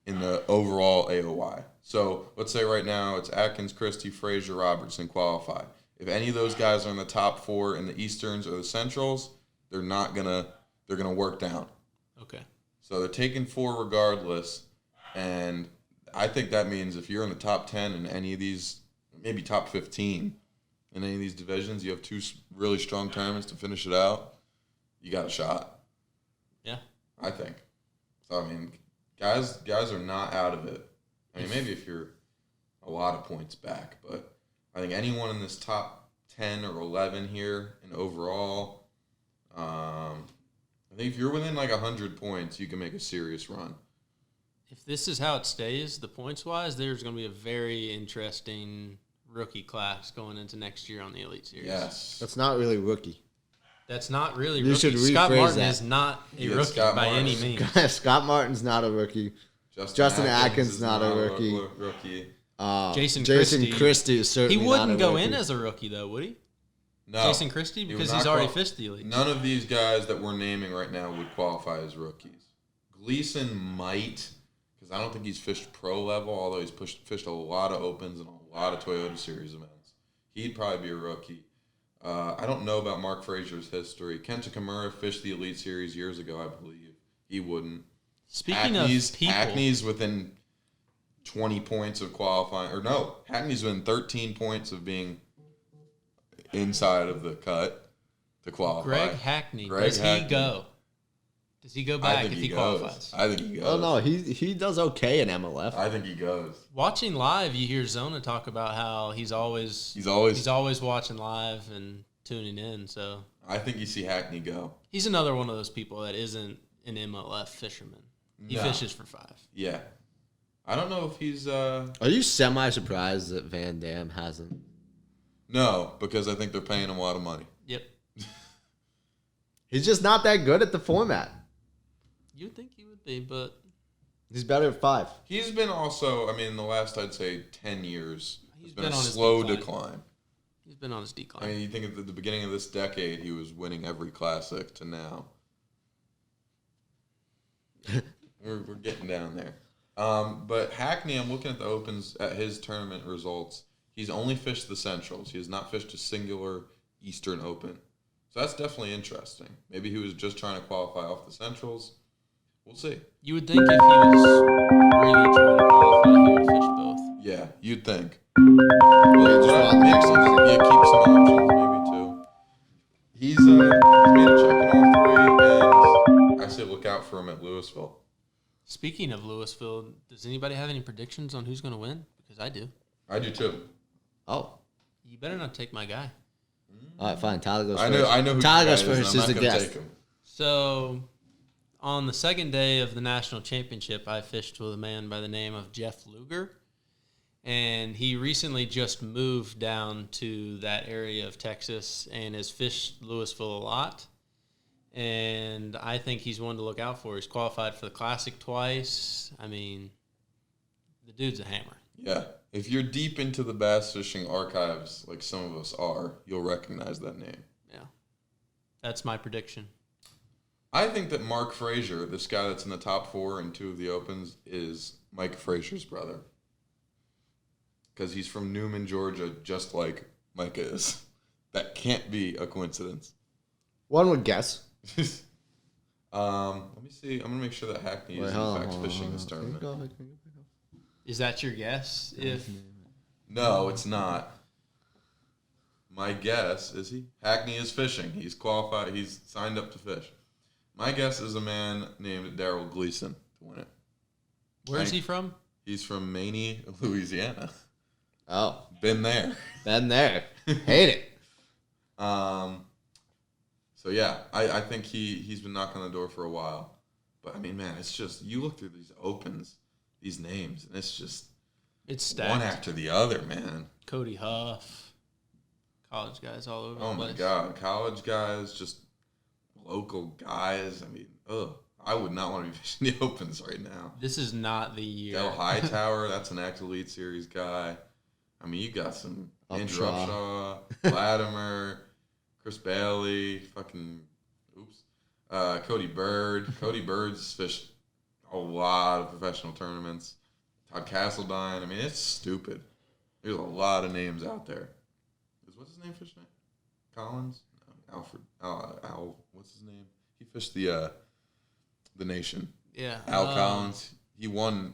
Speaker 1: in the overall AOY. So let's say right now it's Atkins, Christie, Frazier, Robertson qualify. If any of those guys are in the top 4 in the Easterns or the Centrals, they're gonna work down.
Speaker 3: Okay.
Speaker 1: So they're taking 4 regardless, and I think that means if you're in the top 10 in any of these, maybe top 15 in any of these divisions, you have 2 really strong tournaments to finish it out, you got a shot.
Speaker 3: Yeah.
Speaker 1: I think. So, I mean, guys are not out of it. I mean, maybe if you're a lot of points back, but I think anyone in this top 10 or 11 here in overall, I think if you're within like 100 points, you can make a serious run.
Speaker 3: If this is how it stays, the points-wise, there's going to be a very interesting rookie class going into next year on the Elite Series.
Speaker 1: Yes.
Speaker 2: That's not really rookie.
Speaker 3: That's not really
Speaker 2: You
Speaker 3: rookie.
Speaker 2: should
Speaker 3: Scott
Speaker 2: rephrase
Speaker 3: Martin
Speaker 2: that.
Speaker 3: is not a
Speaker 1: Yeah,
Speaker 3: rookie
Speaker 1: Scott
Speaker 3: by
Speaker 1: Martin.
Speaker 3: any means.
Speaker 2: Scott Martin's not a rookie. Justin Atkins
Speaker 1: is
Speaker 2: not a rookie.
Speaker 1: rookie.
Speaker 3: Jason
Speaker 2: Christie is certainly
Speaker 3: He
Speaker 2: not a
Speaker 3: wouldn't go
Speaker 2: rookie.
Speaker 3: in as a rookie, though, would he?
Speaker 1: No.
Speaker 3: Jason Christie?
Speaker 1: He would
Speaker 3: Because
Speaker 1: not
Speaker 3: he's already
Speaker 1: qual-
Speaker 3: fished the Elite.
Speaker 1: None of these guys that we're naming right now would qualify as rookies. Gleason might, because I don't think he's fished pro level, although he's fished a lot of Opens and a lot of Toyota Series events. He'd probably be a rookie. I don't know about Mark Frazier's history. Kenta Kimura fished the Elite Series years ago, I believe. He wouldn't.
Speaker 3: Speaking of people,
Speaker 1: Hackney's within 20 points of qualifying. Or no, Hackney's within 13 points of being inside of the cut to qualify.
Speaker 3: Greg Hackney,
Speaker 1: Greg
Speaker 3: does
Speaker 1: Hackney.
Speaker 3: he go? Does he go
Speaker 1: I
Speaker 3: back
Speaker 1: think
Speaker 3: if
Speaker 1: he
Speaker 3: he
Speaker 1: goes.
Speaker 3: qualifies?
Speaker 1: I think he goes.
Speaker 2: Oh no, he does okay in MLF.
Speaker 1: I think he goes.
Speaker 3: Watching live, you hear Zona talk about how he's always watching live and tuning in. So
Speaker 1: I think you see Hackney go.
Speaker 3: he's another one of those people that isn't an MLF fisherman. He
Speaker 1: No.
Speaker 3: fishes for 5.
Speaker 1: Yeah. I don't know if he's
Speaker 2: Are you semi-surprised that Van Dam hasn't?
Speaker 1: no, because I think they're paying him a lot of money.
Speaker 3: Yep.
Speaker 2: He's just not that good at the format.
Speaker 3: You'd think he would be, but
Speaker 2: He's better at 5.
Speaker 1: He's been also, I mean, in the last, I'd say, 10 years,
Speaker 3: He's
Speaker 1: it's been a
Speaker 3: been on his
Speaker 1: slow
Speaker 3: decline.
Speaker 1: decline.
Speaker 3: he's been on his
Speaker 1: I
Speaker 3: decline.
Speaker 1: mean, you think at the beginning of this decade, he was winning every classic to now. we're getting down there. But Hackney, I'm looking at the Opens, at his tournament results. He's only fished the Centrals. He has not fished a singular Eastern Open. So that's definitely interesting. Maybe he was just trying to qualify off the Centrals. We'll see.
Speaker 3: You would think if he was really trying to qualify, he would fish both.
Speaker 1: Yeah, you'd think.
Speaker 2: Well, just
Speaker 1: Well,
Speaker 2: want-
Speaker 1: mix them. Yeah, keep some options maybe too. He's made a check in all 3, and I say look out for him at Louisville.
Speaker 3: Speaking of Louisville, does anybody have any predictions on who's going to win? Because I do.
Speaker 1: I do too.
Speaker 2: Oh.
Speaker 3: You better not take my guy.
Speaker 2: All right, fine. Tyler goes
Speaker 1: I
Speaker 2: first.
Speaker 1: know who
Speaker 2: Tyler
Speaker 1: your
Speaker 2: goes
Speaker 1: guy is,
Speaker 2: first.
Speaker 1: and
Speaker 2: He's
Speaker 1: I'm
Speaker 2: the
Speaker 1: not gonna
Speaker 2: guest.
Speaker 1: take him.
Speaker 3: So, on the second day of the national championship, I fished with a man by the name of Jeff Luger. And he recently just moved down to that area of Texas and has fished Louisville a lot. And I think he's one to look out for. He's qualified for the Classic twice. I mean, the dude's a hammer.
Speaker 1: Yeah. If you're deep into the bass fishing archives, like some of us are, you'll recognize that name.
Speaker 3: Yeah. That's my prediction.
Speaker 1: I think that Mark Frazier, this guy that's in the top 4 in 2 of the Opens, is Mike Frazier's brother. Because he's from Newman, Georgia, just like Micah is. That can't be a coincidence.
Speaker 2: One would guess.
Speaker 1: Let me see. I'm going to make sure that Hackney is in fact fishing this tournament.
Speaker 3: Is that your guess? If
Speaker 1: No, it's not. My guess is Hackney is fishing. He's qualified. He's signed up to fish. My guess is a man named Darrell Gleason to win it.
Speaker 3: Where's he from?
Speaker 1: He's from Maney, Louisiana.
Speaker 2: Oh,
Speaker 1: Been there.
Speaker 2: been there. Hate it.
Speaker 1: So yeah, I think he's been knocking on the door for a while. But I mean, man, it's just you look through these Opens, these names, and it's just
Speaker 3: It's stacked.
Speaker 1: one after the other, man.
Speaker 3: Cody Huff. College guys all over
Speaker 1: Oh
Speaker 3: the
Speaker 1: my
Speaker 3: place.
Speaker 1: God, college guys, just local guys. I mean, I would not want to be fishing the Opens right now.
Speaker 3: This is not the year.
Speaker 1: Del Hightower, that's an ex-Elite Series guy. I mean, you got some Andrew Upshaw, Latimer, Chris Bailey, Cody Bird. Cody Bird's fished a lot of professional tournaments. Todd Castledine. I mean, it's stupid. There's a lot of names out there. What's his name fishing it? Collins? No, Alfred. What's his name? He fished the Nation.
Speaker 3: Yeah.
Speaker 1: Al Collins. He won.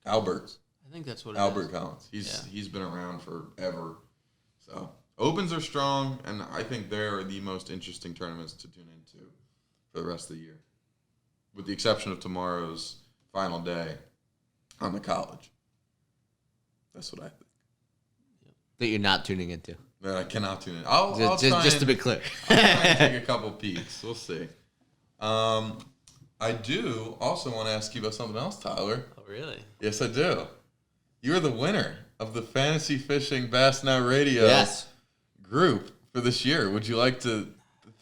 Speaker 1: Albert.
Speaker 3: I think that's what
Speaker 1: Albert Collins. He's been around forever. So Opens are strong, and I think they're the most interesting tournaments to tune into for the rest of the year, with the exception of tomorrow's final day on the College. That's what I think.
Speaker 2: That you're not tuning into.
Speaker 1: That I cannot tune in.
Speaker 2: Just to be clear.
Speaker 1: I'll try and take a couple peeks. We'll see. I do also want to ask you about something else, Tyler.
Speaker 3: Oh, really?
Speaker 1: Yes, I do. You're the winner of the Fantasy Fishing Bass Now Radio group for this year. Would you like to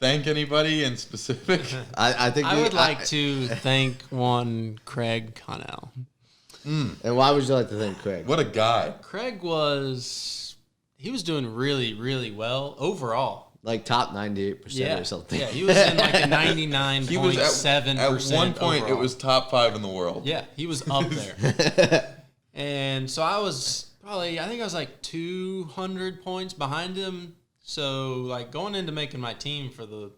Speaker 1: thank anybody in specific?
Speaker 2: I think
Speaker 3: I would like to thank one Craig Connell.
Speaker 2: And why would you like to thank Craig?
Speaker 1: What a guy.
Speaker 3: Craig was doing really, really well overall.
Speaker 2: Like top 98% or something.
Speaker 3: Yeah, he was in like a 99.7%.
Speaker 1: At one point,
Speaker 3: overall.
Speaker 1: it was top 5 in the world.
Speaker 3: Yeah, he was up there. And so I think I was like 200 points behind him. So like going into making my team for the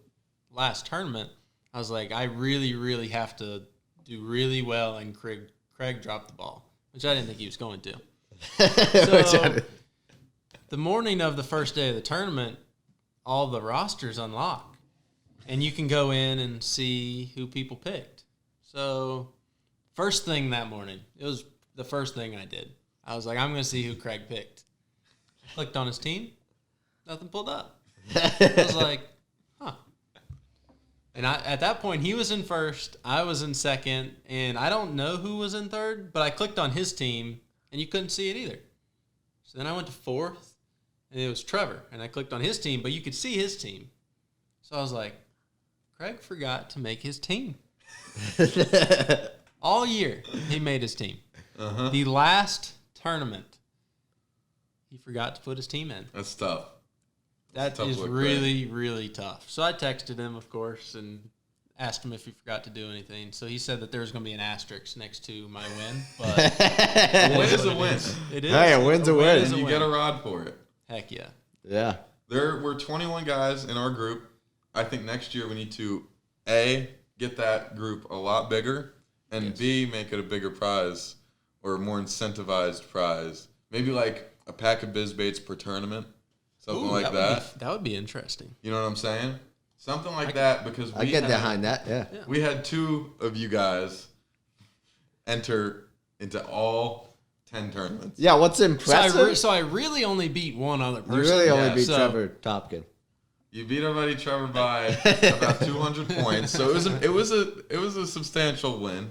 Speaker 3: last tournament, I was like, I really, really have to do really well, and Craig dropped the ball, which I didn't think he was going to. So the morning of the first day of the tournament, all the rosters unlock, and you can go in and see who people picked. So first thing that morning, it was the first thing I did. I was like, I'm going to see who Craig picked. Clicked on his team. Nothing pulled up. I was like, huh. And at that point, he was in first. I was in second. And I don't know who was in third, but I clicked on his team, and you couldn't see it either. So then I went to fourth, and it was Trevor. And I clicked on his team, but you could see his team. So I was like, Craig forgot to make his team. All year, he made his team.
Speaker 1: Uh-huh.
Speaker 3: The last tournament, he forgot to put his team in.
Speaker 1: That's tough.
Speaker 3: That is really, really tough. So I texted him, of course, and asked him if he forgot to do anything. So he said that there was going to be an asterisk next to my win. But
Speaker 1: a win is a win.
Speaker 3: It is.
Speaker 2: Hey, a win's a win.
Speaker 1: You get a rod for it.
Speaker 3: Heck yeah.
Speaker 2: Yeah.
Speaker 1: There were 21 guys in our group. I think next year we need to, A, get that group a lot bigger, and B, make it a bigger prize or a more incentivized prize. Maybe like a pack of biz baits per tournament. Something like that.
Speaker 3: That would be interesting.
Speaker 1: You know what I'm saying? Something like that, because
Speaker 2: I get behind that, yeah.
Speaker 1: We had 2 of you guys enter into all 10 tournaments.
Speaker 2: Yeah, what's impressive?
Speaker 3: So I really only beat one other person.
Speaker 2: You really only beat Trevor Topkin.
Speaker 1: You beat our buddy Trevor by about 200 points, so it was a substantial win.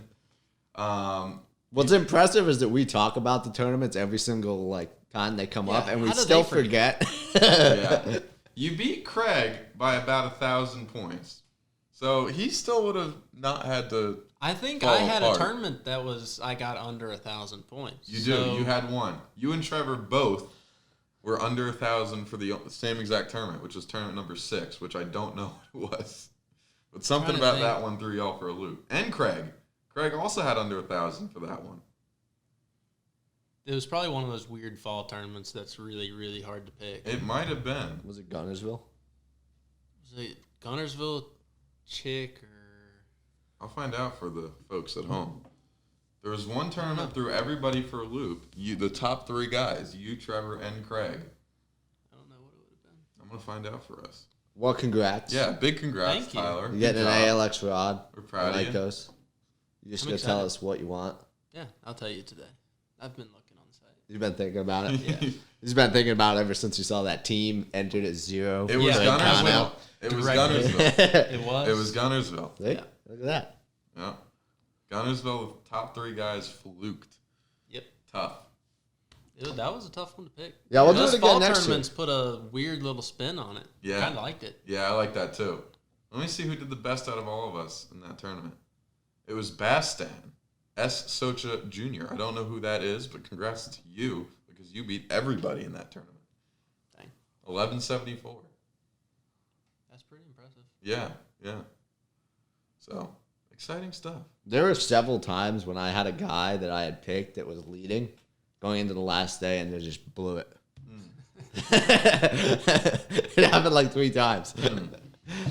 Speaker 2: What's impressive is that we talk about the tournaments every single time they come up, and we still forget.
Speaker 1: Yeah. You beat Craig by about 1,000 points, so he still would have not had to.
Speaker 3: I think I had a tournament that I got under 1,000 points.
Speaker 1: You do. You had one. You and Trevor both were under 1,000 for the same exact tournament, which was tournament number 6, which I don't know what it was, but something about that one threw y'all for a loop. And Craig also had under 1,000 for that one.
Speaker 3: It was probably one of those weird fall tournaments that's really, really hard to pick.
Speaker 1: It might have been.
Speaker 2: Was it Gunnersville?
Speaker 3: Was it Gunnersville, Chick, or...
Speaker 1: I'll find out for the folks at home. There was one tournament threw everybody for a loop. The top 3 guys, you, Trevor, and Craig.
Speaker 3: I don't know what it would have been.
Speaker 1: I'm going to find out for us.
Speaker 2: Well, congrats.
Speaker 1: Yeah, big congrats,
Speaker 3: Thank you.
Speaker 1: Tyler.
Speaker 2: You're getting an ALX rod.
Speaker 1: We're proud of you.
Speaker 2: Lycos. You're just going to tell us what you want.
Speaker 3: Yeah, I'll tell you today. I've been looking on the site.
Speaker 2: You've been thinking about it?
Speaker 3: Yeah.
Speaker 2: He's been thinking about it ever since you saw that team entered at 0.
Speaker 1: It was Gunnersville. It was Gunnersville.
Speaker 3: It was?
Speaker 2: It
Speaker 1: was Gunnersville.
Speaker 2: See? Yeah. Look at that.
Speaker 1: Yeah. Gunnersville, the top 3 guys fluked.
Speaker 3: Yep.
Speaker 1: Tough.
Speaker 3: That was a tough one to pick.
Speaker 2: Yeah, we'll do
Speaker 3: Those
Speaker 2: it again
Speaker 3: fall
Speaker 2: next year.
Speaker 3: tournaments put a weird little spin on it.
Speaker 1: Yeah.
Speaker 3: I kind of liked it.
Speaker 1: Yeah, I like that too. Let me see who did the best out of all of us in that tournament. It was Bastan, S. Socha Jr. I don't know who that is, but congrats to you because you beat everybody in that tournament.
Speaker 3: Dang.
Speaker 1: 1174.
Speaker 3: That's pretty impressive.
Speaker 1: Yeah. So, exciting stuff.
Speaker 2: There were several times when I had a guy that I had picked that was leading going into the last day, and they just blew it. It happened like 3 times.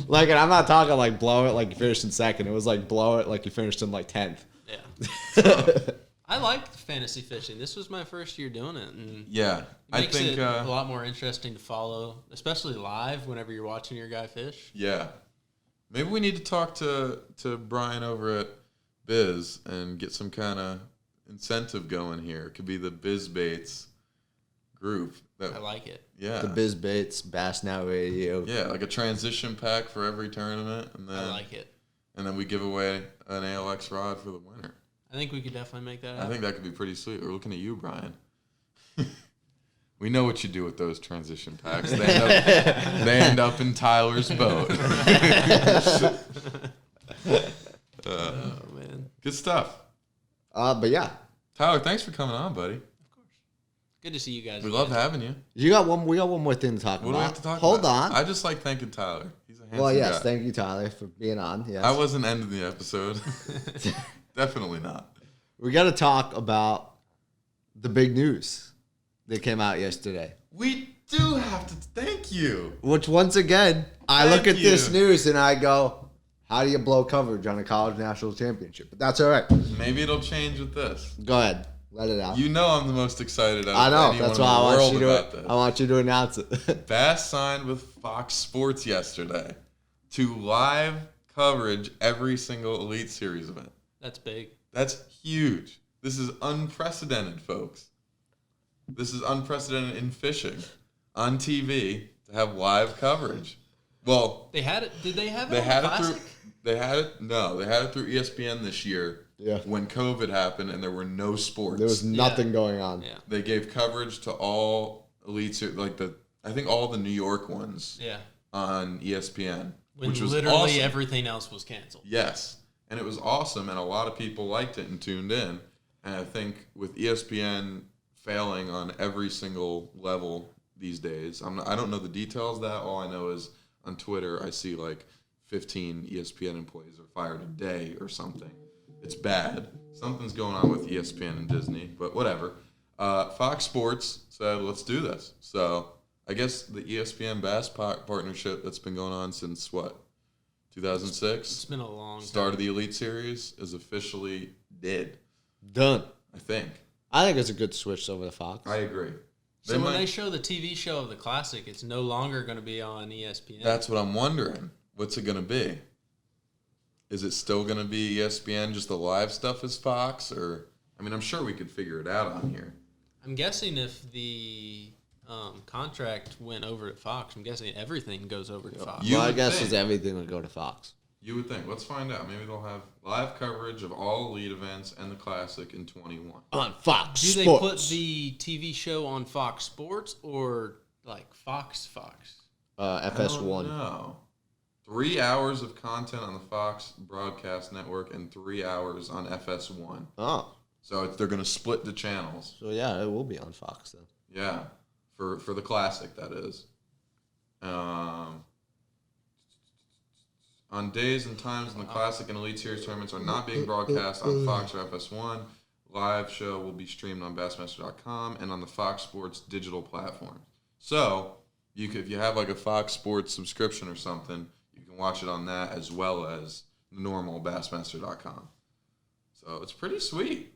Speaker 2: Like, and I'm not talking like blow it like you finished in second. It was like blow it like you finished in like 10th.
Speaker 3: Yeah. I like fantasy fishing. This was my first year doing it. And
Speaker 1: Yeah.
Speaker 3: it
Speaker 1: I
Speaker 3: makes
Speaker 1: think
Speaker 3: it a lot more interesting to follow, especially live whenever you're watching your guy fish.
Speaker 1: Yeah. Maybe we need to talk to Brian over at Biz and get some kind of incentive going here. It could be the Biz Baits group.
Speaker 3: I like it.
Speaker 1: Yeah.
Speaker 2: The Biz Baits, Bass Now Radio.
Speaker 1: Yeah, like a transition pack for every tournament, and then
Speaker 3: I like it.
Speaker 1: And then we give away an ALX rod for the winner.
Speaker 3: I think we could definitely make that happen.
Speaker 1: I think that could be pretty sweet. We're looking at you, Brian. We know what you do with those transition packs. They end up in Tyler's boat.
Speaker 3: Oh, man.
Speaker 1: Good stuff.
Speaker 2: But yeah,
Speaker 1: Tyler, thanks for coming on, buddy.
Speaker 3: Of course. Good to see you guys.
Speaker 1: We
Speaker 3: again.
Speaker 1: love having you.
Speaker 2: we got one more thing to talk
Speaker 1: What
Speaker 2: about.
Speaker 1: do we have to talk
Speaker 2: Hold
Speaker 1: about?
Speaker 2: on.
Speaker 1: I just like thanking Tyler. He's a handsome
Speaker 2: Well, yes,
Speaker 1: guy.
Speaker 2: thank you, Tyler, for being on. Yes.
Speaker 1: I wasn't ending the episode. Definitely not.
Speaker 2: We got to talk about the big news that came out yesterday.
Speaker 1: We do have to thank you.
Speaker 2: Which, once again, I
Speaker 1: Thank
Speaker 2: look at this
Speaker 1: you.
Speaker 2: news and I go, how do you blow coverage on a college national championship? But that's all right.
Speaker 1: Maybe it'll change with this.
Speaker 2: Go ahead. Let it out.
Speaker 1: You know I'm the most excited out
Speaker 2: I
Speaker 1: of
Speaker 2: know.
Speaker 1: anyone
Speaker 2: That's
Speaker 1: in
Speaker 2: why
Speaker 1: the
Speaker 2: I want
Speaker 1: world
Speaker 2: you to.
Speaker 1: about this.
Speaker 2: I want you to announce it.
Speaker 1: Bass signed with Fox Sports yesterday to live coverage every single Elite Series event.
Speaker 3: That's big.
Speaker 1: That's huge. This is unprecedented, folks. This is unprecedented in fishing on TV to have live coverage. Well,
Speaker 3: They had it. Did they have it
Speaker 1: they
Speaker 3: on
Speaker 1: had
Speaker 3: the
Speaker 1: it through.
Speaker 3: Classic?
Speaker 1: They had it. No, they had it through ESPN this year.
Speaker 2: Yeah.
Speaker 1: When COVID happened and there were no sports.
Speaker 2: There was nothing going on.
Speaker 3: Yeah.
Speaker 1: They gave coverage to all Elite Series, I think all the New York ones.
Speaker 3: Yeah.
Speaker 1: On ESPN,
Speaker 3: When
Speaker 1: which was
Speaker 3: literally
Speaker 1: awesome.
Speaker 3: everything else was canceled.
Speaker 1: Yes, and it was awesome, and a lot of people liked it and tuned in. And I think with ESPN failing on every single level these days, I don't know the details of that. All I know is on Twitter I see like 15 ESPN employees are fired a day or something. It's bad. Something's going on with ESPN and Disney, but whatever. Fox Sports said, let's do this. So I guess the ESPN Bass partnership that's been going on since what, 2006?
Speaker 3: It's been a long
Speaker 1: Start
Speaker 3: time.
Speaker 1: of the Elite Series is officially dead,
Speaker 2: Done.
Speaker 1: I think.
Speaker 2: I think it's a good switch over to Fox.
Speaker 1: I agree.
Speaker 3: So when they show the TV show of the Classic, it's no longer going to be on ESPN.
Speaker 1: That's what I'm wondering. What's it going to be? Is it still going to be ESPN, just the live stuff is Fox? Or, I mean, I'm sure we could figure it out on here.
Speaker 3: I'm guessing if the contract went over to Fox, I'm guessing everything goes over to Fox.
Speaker 1: You
Speaker 2: My
Speaker 1: would
Speaker 2: guess
Speaker 1: think.
Speaker 2: is everything would go to Fox.
Speaker 1: You would think. Let's find out. Maybe they'll have live coverage of all Elite events and the Classic in 21.
Speaker 2: On Fox
Speaker 3: Do they
Speaker 2: Sports.
Speaker 3: put the TV show on Fox Sports or like Fox?
Speaker 2: FS1.
Speaker 1: No. 3 hours of content on the Fox broadcast network and 3 hours on FS1.
Speaker 2: Oh.
Speaker 1: So they're going to split the channels.
Speaker 2: So, yeah, it will be on Fox then.
Speaker 1: Yeah. For the Classic, that is. On days and times when the Classic and Elite Series tournaments are not being broadcast on Fox or FS1, live show will be streamed on Bassmaster.com and on the Fox Sports digital platform. So, if you have like a Fox Sports subscription or something, you can watch it on that as well as normal Bassmaster.com. So it's pretty sweet.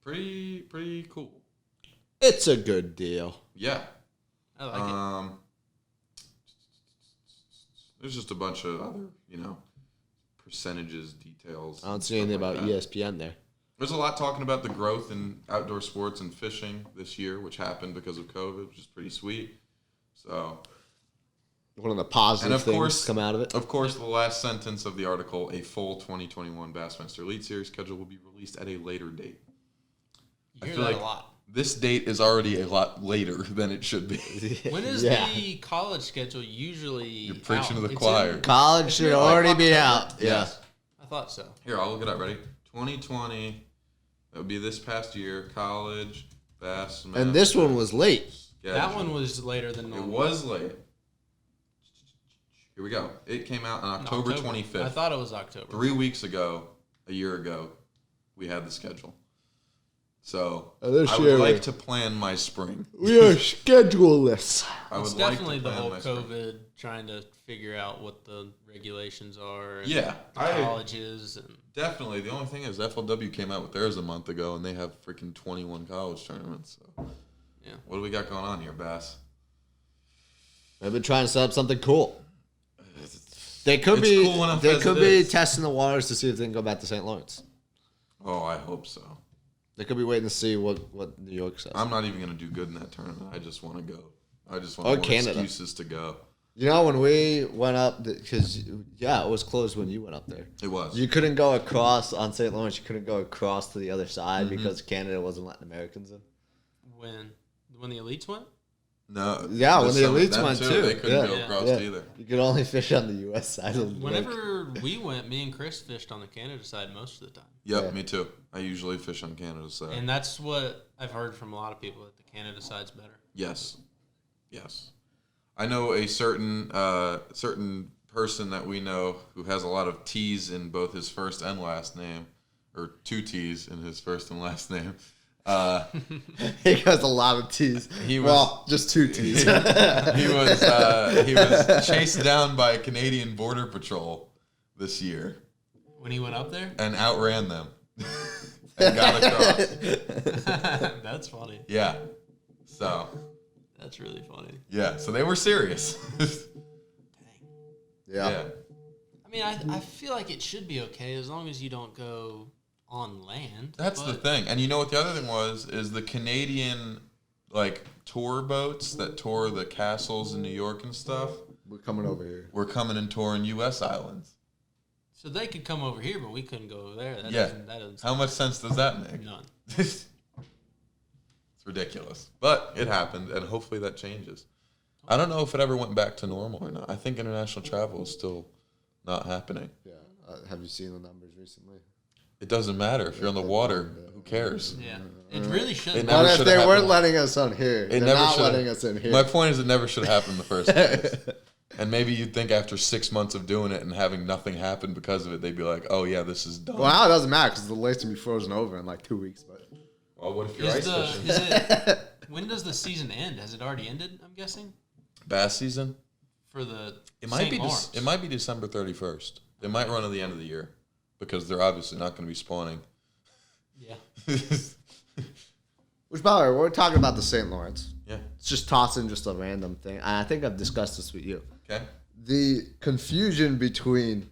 Speaker 1: Pretty cool.
Speaker 2: It's a good deal.
Speaker 1: Yeah.
Speaker 3: I like it.
Speaker 1: There's just a bunch of other, percentages, details.
Speaker 2: I don't
Speaker 1: and
Speaker 2: see anything
Speaker 1: stuff
Speaker 2: about
Speaker 1: like that.
Speaker 2: ESPN there.
Speaker 1: There's a lot talking about the growth in outdoor sports and fishing this year, which happened because of COVID, which is pretty sweet. So,
Speaker 2: One of the positive
Speaker 1: And of
Speaker 2: things
Speaker 1: course-
Speaker 2: come out of it.
Speaker 1: of course, the last sentence of the article, a full 2021 Bassmaster Elite Series schedule will be released at a later date.
Speaker 3: You
Speaker 1: I
Speaker 3: hear
Speaker 1: feel
Speaker 3: that
Speaker 1: like
Speaker 3: a lot.
Speaker 1: this date is already a lot later than it should be.
Speaker 3: When is the college schedule usually
Speaker 1: You're preaching
Speaker 3: out?
Speaker 1: to the
Speaker 3: It's
Speaker 1: choir.
Speaker 3: in-
Speaker 2: College should already be out.
Speaker 1: Yes.
Speaker 3: I thought so.
Speaker 1: Here, I'll look it up. Ready? 2020. That would be this past year. College, Bassmaster.
Speaker 2: And this one was late.
Speaker 3: That one was later than
Speaker 1: It
Speaker 3: normal.
Speaker 1: was late. Here we go. It came out on October 25th.
Speaker 3: I thought it was October.
Speaker 1: 3 weeks ago, a year ago, we had the schedule. So
Speaker 2: this
Speaker 1: I
Speaker 2: year
Speaker 1: would like
Speaker 2: we-
Speaker 1: to plan my spring.
Speaker 2: We are scheduleless.
Speaker 1: I
Speaker 3: It's
Speaker 1: would like
Speaker 3: definitely
Speaker 1: to
Speaker 3: the
Speaker 1: plan
Speaker 3: whole
Speaker 1: my spring.
Speaker 3: COVID trying to figure out what the regulations are. And
Speaker 1: Yeah,
Speaker 3: colleges and
Speaker 1: definitely. The only thing is FLW came out with theirs a month ago, and they have freaking 21 college tournaments. So
Speaker 3: yeah.
Speaker 1: what do we got going on here, Bass?
Speaker 2: They've been trying to set up something cool. They could
Speaker 1: It's
Speaker 2: be.
Speaker 1: cool enough
Speaker 2: They
Speaker 1: as
Speaker 2: could
Speaker 1: it
Speaker 2: be
Speaker 1: is.
Speaker 2: testing the waters to see if they can go back to St. Lawrence.
Speaker 1: Oh, I hope so.
Speaker 2: They could be waiting to see what New York says.
Speaker 1: I'm not even going to do good in that tournament. I just want to go. I just
Speaker 2: Or
Speaker 1: want more
Speaker 2: Canada.
Speaker 1: excuses to go.
Speaker 2: You know, when we went up, because it was closed when you went up there.
Speaker 1: It was.
Speaker 2: You couldn't go across on St. Lawrence. You couldn't go across to the other side
Speaker 1: Mm-hmm.
Speaker 2: because Canada wasn't letting Americans in.
Speaker 3: When the elites went?
Speaker 1: No.
Speaker 2: Yeah, when the
Speaker 1: some of
Speaker 2: elites
Speaker 1: them
Speaker 2: went too.
Speaker 1: They couldn't go
Speaker 3: Yeah.
Speaker 1: across
Speaker 2: Yeah.
Speaker 1: either.
Speaker 2: You could only fish on the U.S. side of the lake.
Speaker 3: Whenever we went, me and Chris fished on the Canada side most of the time.
Speaker 1: Yep,
Speaker 2: Yeah.
Speaker 1: me too. I usually fish on Canada's side.
Speaker 3: And that's what I've heard from a lot of people, that the Canada side's better.
Speaker 1: Yes. Yes. I know a certain person that we know who has a lot of T's in both his first and last name, or 2 T's in his first and last name.
Speaker 2: He has a lot of T's.
Speaker 1: He was-
Speaker 2: well, just 2 T's.
Speaker 1: he was chased down by Canadian Border Patrol this year
Speaker 3: When he went up there?
Speaker 1: and outran them and got across.
Speaker 3: That's funny.
Speaker 1: Yeah. So,
Speaker 3: That's really funny.
Speaker 1: yeah. So they were serious.
Speaker 2: yeah.
Speaker 3: I mean, I feel like it should be okay as long as you don't go on land.
Speaker 1: That's the
Speaker 3: but-
Speaker 1: thing. And you know what the other thing is the Canadian, like, tour boats that tour the castles in New York and stuff
Speaker 2: We're coming over here.
Speaker 1: were coming and touring U.S. islands.
Speaker 3: So they could come over here, but we couldn't go over there. That
Speaker 1: Yeah.
Speaker 3: doesn't
Speaker 1: How much sense does that make?
Speaker 3: none.
Speaker 1: It's ridiculous. But it happened, and hopefully that changes. I don't know if it ever went back to normal or not. I think international travel is still not happening.
Speaker 2: Yeah. Have you seen the numbers recently?
Speaker 1: It doesn't matter. If you're on the water, who cares?
Speaker 3: Yeah, it really should.
Speaker 1: It
Speaker 3: not
Speaker 1: never
Speaker 2: But if
Speaker 1: should've
Speaker 2: they weren't
Speaker 1: happened.
Speaker 2: letting us on here, they're
Speaker 1: never
Speaker 2: not
Speaker 1: should've-
Speaker 2: letting us in here.
Speaker 1: My point is it never should have happened in the first place. And maybe you'd think after 6 months of doing it and having nothing happen because of it, they'd be like, oh, yeah, this is dumb.
Speaker 2: Well, now it doesn't matter because the lakes can be frozen over in like 2 weeks. But
Speaker 1: Well, what if you're
Speaker 3: Is
Speaker 1: ice
Speaker 3: the,
Speaker 1: fishing?
Speaker 3: is it, when does the season end? Has it already ended? I'm guessing
Speaker 1: Bass season?
Speaker 3: for the
Speaker 1: It might
Speaker 3: St.
Speaker 1: be.
Speaker 3: Lawrence.
Speaker 1: It might be December 31st. It might run to the end of the year because they're obviously not going to be spawning.
Speaker 3: Yeah.
Speaker 2: which, by the way, we're talking about the St. Lawrence.
Speaker 1: Yeah.
Speaker 2: It's just tossing just a random thing. And I think I've discussed this with you.
Speaker 1: Okay.
Speaker 2: The confusion between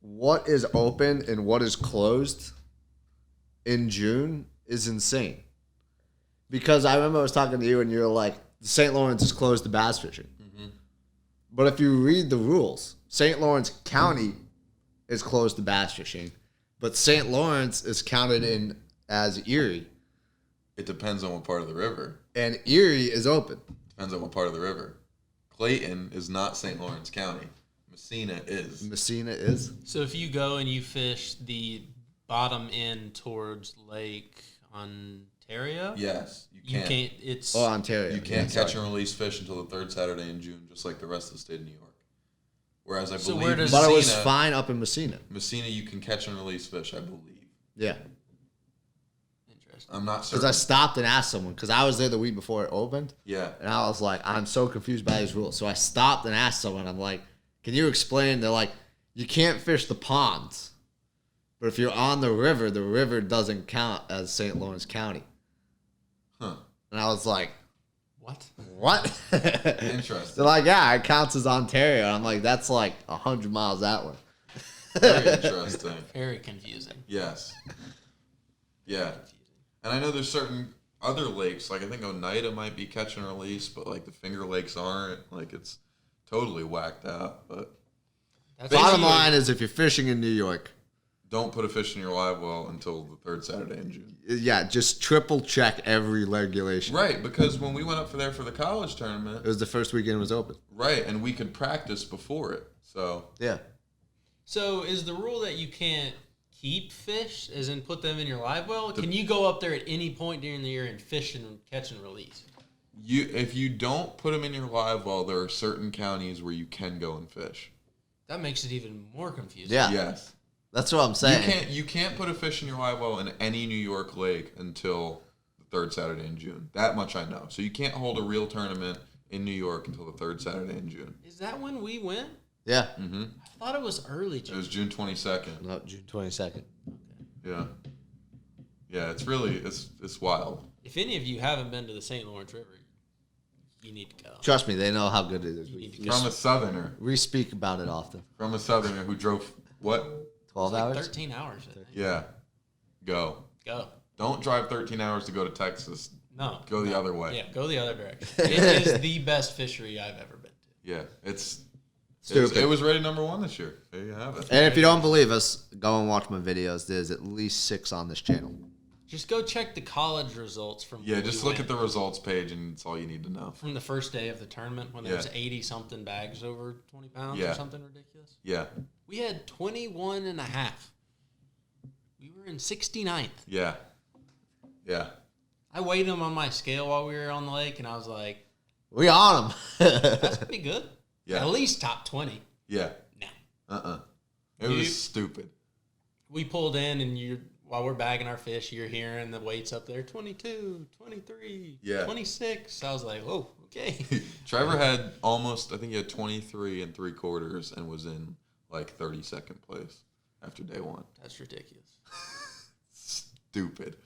Speaker 2: what is open and what is closed in June is insane. Because I remember I was talking to you and you were like, the St. Lawrence is closed to bass fishing.
Speaker 1: Mm-hmm.
Speaker 2: But if you read the rules, St. Lawrence County is closed to bass fishing, but St. Lawrence is counted in as Erie,
Speaker 1: It depends on what part of the river.
Speaker 2: and Erie is open.
Speaker 1: Depends on what part of the river. Clayton is not St. Lawrence County. Messina is.
Speaker 2: Messina is.
Speaker 3: So if you go and you fish the bottom end towards Lake Ontario,
Speaker 1: Yes, you
Speaker 3: you
Speaker 1: can't.
Speaker 3: can't. It's
Speaker 2: Oh, Ontario.
Speaker 1: You can't
Speaker 2: Yeah,
Speaker 1: catch
Speaker 2: sorry.
Speaker 1: and release fish until the third Saturday in June, just like the rest of the state of New York. Whereas I
Speaker 3: So
Speaker 1: believe
Speaker 3: where does-
Speaker 2: But it was
Speaker 1: Messina,
Speaker 2: fine up in Messina.
Speaker 1: Messina, you can catch and release fish, I believe.
Speaker 2: Yeah.
Speaker 3: interesting.
Speaker 1: I'm not
Speaker 2: Because
Speaker 1: certain.
Speaker 2: I stopped and asked someone, because I was there the week before it opened,
Speaker 1: Yeah.
Speaker 2: and I was like, I'm so confused by these rules. So I stopped and asked someone, I'm like, can you explain? They're like, you can't fish the ponds. But if you're on the river doesn't count as St. Lawrence County.
Speaker 1: Huh.
Speaker 2: And I was like,
Speaker 3: What?
Speaker 2: what?
Speaker 1: Interesting.
Speaker 2: They're like, yeah, it counts as Ontario. I'm like, that's like 100 miles that way.
Speaker 1: Very interesting.
Speaker 3: Very confusing.
Speaker 1: Yes. Yeah. And I know there's certain other lakes, like I think Oneida might be catch and release, but like the Finger Lakes aren't. Like it's totally whacked out. But
Speaker 3: That's
Speaker 2: Bottom
Speaker 3: basically-
Speaker 2: line is if you're fishing in New York,
Speaker 1: don't put a fish in your live well until the third Saturday in June.
Speaker 2: Yeah, just triple check every regulation.
Speaker 1: Right, because when we went up there for the college tournament,
Speaker 2: It was the first weekend it was open.
Speaker 1: right, and we could practice before it. So
Speaker 2: Yeah.
Speaker 3: So is the rule that you can't keep fish, as in put them in your live well? Can you go up there at any point during the year and fish and catch and release?
Speaker 1: if you don't put them in your live well, there are certain counties where you can go and fish.
Speaker 3: That makes it even more confusing.
Speaker 2: Yeah.
Speaker 1: Yes.
Speaker 2: That's what I'm saying.
Speaker 1: You can't put a fish in your live well in any New York lake until the third Saturday in June. That much I know. So you can't hold a real tournament in New York until the third Saturday in June.
Speaker 3: Is that when we went?
Speaker 2: Yeah.
Speaker 1: Mm-hmm.
Speaker 3: I thought it was early
Speaker 1: It
Speaker 3: June.
Speaker 1: was June 22nd.
Speaker 2: No, June 22nd.
Speaker 1: Yeah. Yeah, it's really it's wild.
Speaker 3: If any of you haven't been to the St. Lawrence River, you need to go.
Speaker 2: Trust me, they know how good it is.
Speaker 3: need to
Speaker 1: From a southerner.
Speaker 2: We speak about it often.
Speaker 1: From a southerner who drove what?
Speaker 2: 12
Speaker 3: Like
Speaker 2: hours?
Speaker 3: 13 hours, I think.
Speaker 1: Yeah. Go.
Speaker 3: Go.
Speaker 1: Don't drive 13 hours to go to Texas.
Speaker 3: No.
Speaker 1: Go the other way.
Speaker 3: Yeah, go the other direction. It is the best fishery I've ever been to.
Speaker 1: Yeah, it's
Speaker 2: Stupid.
Speaker 1: It was rated #1 this year. There you have it.
Speaker 2: And if you don't believe us, go and watch my videos. There's at least 6 on this channel.
Speaker 3: Just go check the college results from
Speaker 1: Yeah,
Speaker 3: when
Speaker 1: just
Speaker 3: we
Speaker 1: look at
Speaker 3: went.
Speaker 1: the results page, and it's all you need to know.
Speaker 3: From the first day of the tournament when there
Speaker 1: Yeah.
Speaker 3: was 80-something bags over 20 pounds
Speaker 1: Yeah.
Speaker 3: or something ridiculous.
Speaker 1: Yeah,
Speaker 3: We had 21 and a half. We were in 69th.
Speaker 1: yeah, yeah.
Speaker 3: I weighed them on my scale while we were on the lake, and I was like,
Speaker 2: We on them.
Speaker 3: that's pretty good.
Speaker 1: Yeah.
Speaker 3: At least top 20.
Speaker 1: Yeah.
Speaker 3: No.
Speaker 1: It
Speaker 3: You-
Speaker 1: was stupid.
Speaker 3: We pulled in, and while we're bagging our fish, you're hearing the weights up there, 22, 23,
Speaker 1: Yeah.
Speaker 3: 26. I was like, whoa, okay.
Speaker 1: Trevor had almost, I think he had 23 3/4 and was in like 32nd place after day 1.
Speaker 3: That's ridiculous.
Speaker 1: Stupid.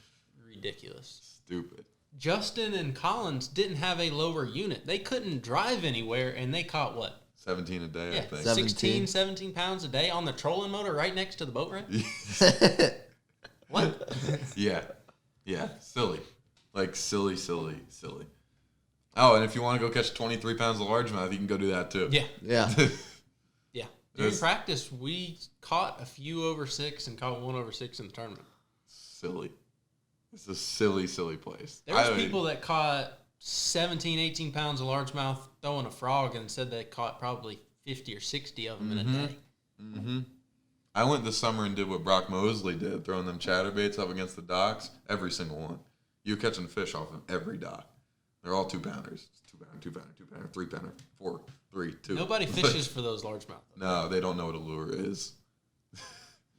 Speaker 3: Ridiculous.
Speaker 1: Stupid.
Speaker 3: Justin and Collins didn't have a lower unit. They couldn't drive anywhere, and they caught what?
Speaker 1: 17 a day, I
Speaker 3: Yeah,
Speaker 1: think.
Speaker 3: 16, 17 pounds a day on the trolling motor right next to the boat ramp? What?
Speaker 1: Yeah. Yeah. Silly. Like silly. Oh, and if you want to go catch 23 pounds of largemouth, you can go do that too.
Speaker 3: Yeah,
Speaker 2: Yeah.
Speaker 3: yeah. During
Speaker 1: Yes.
Speaker 3: practice, we caught a few over 6 and caught one over 6 in the tournament.
Speaker 1: Silly. It's a silly place.
Speaker 3: There was people that caught 17, 18 pounds of largemouth throwing a frog and said they caught probably 50 or 60 of them in a day.
Speaker 1: Mm-hmm. I went this summer and did what Brock Mosley did, throwing them chatterbaits up against the docks. Every single one. You're catching fish off of every dock. They're all 2-pounders. 2-pounder, 3-pounder, 4, 3, 2.
Speaker 3: Nobody fishes for those largemouth.
Speaker 1: No, they don't know what a lure is.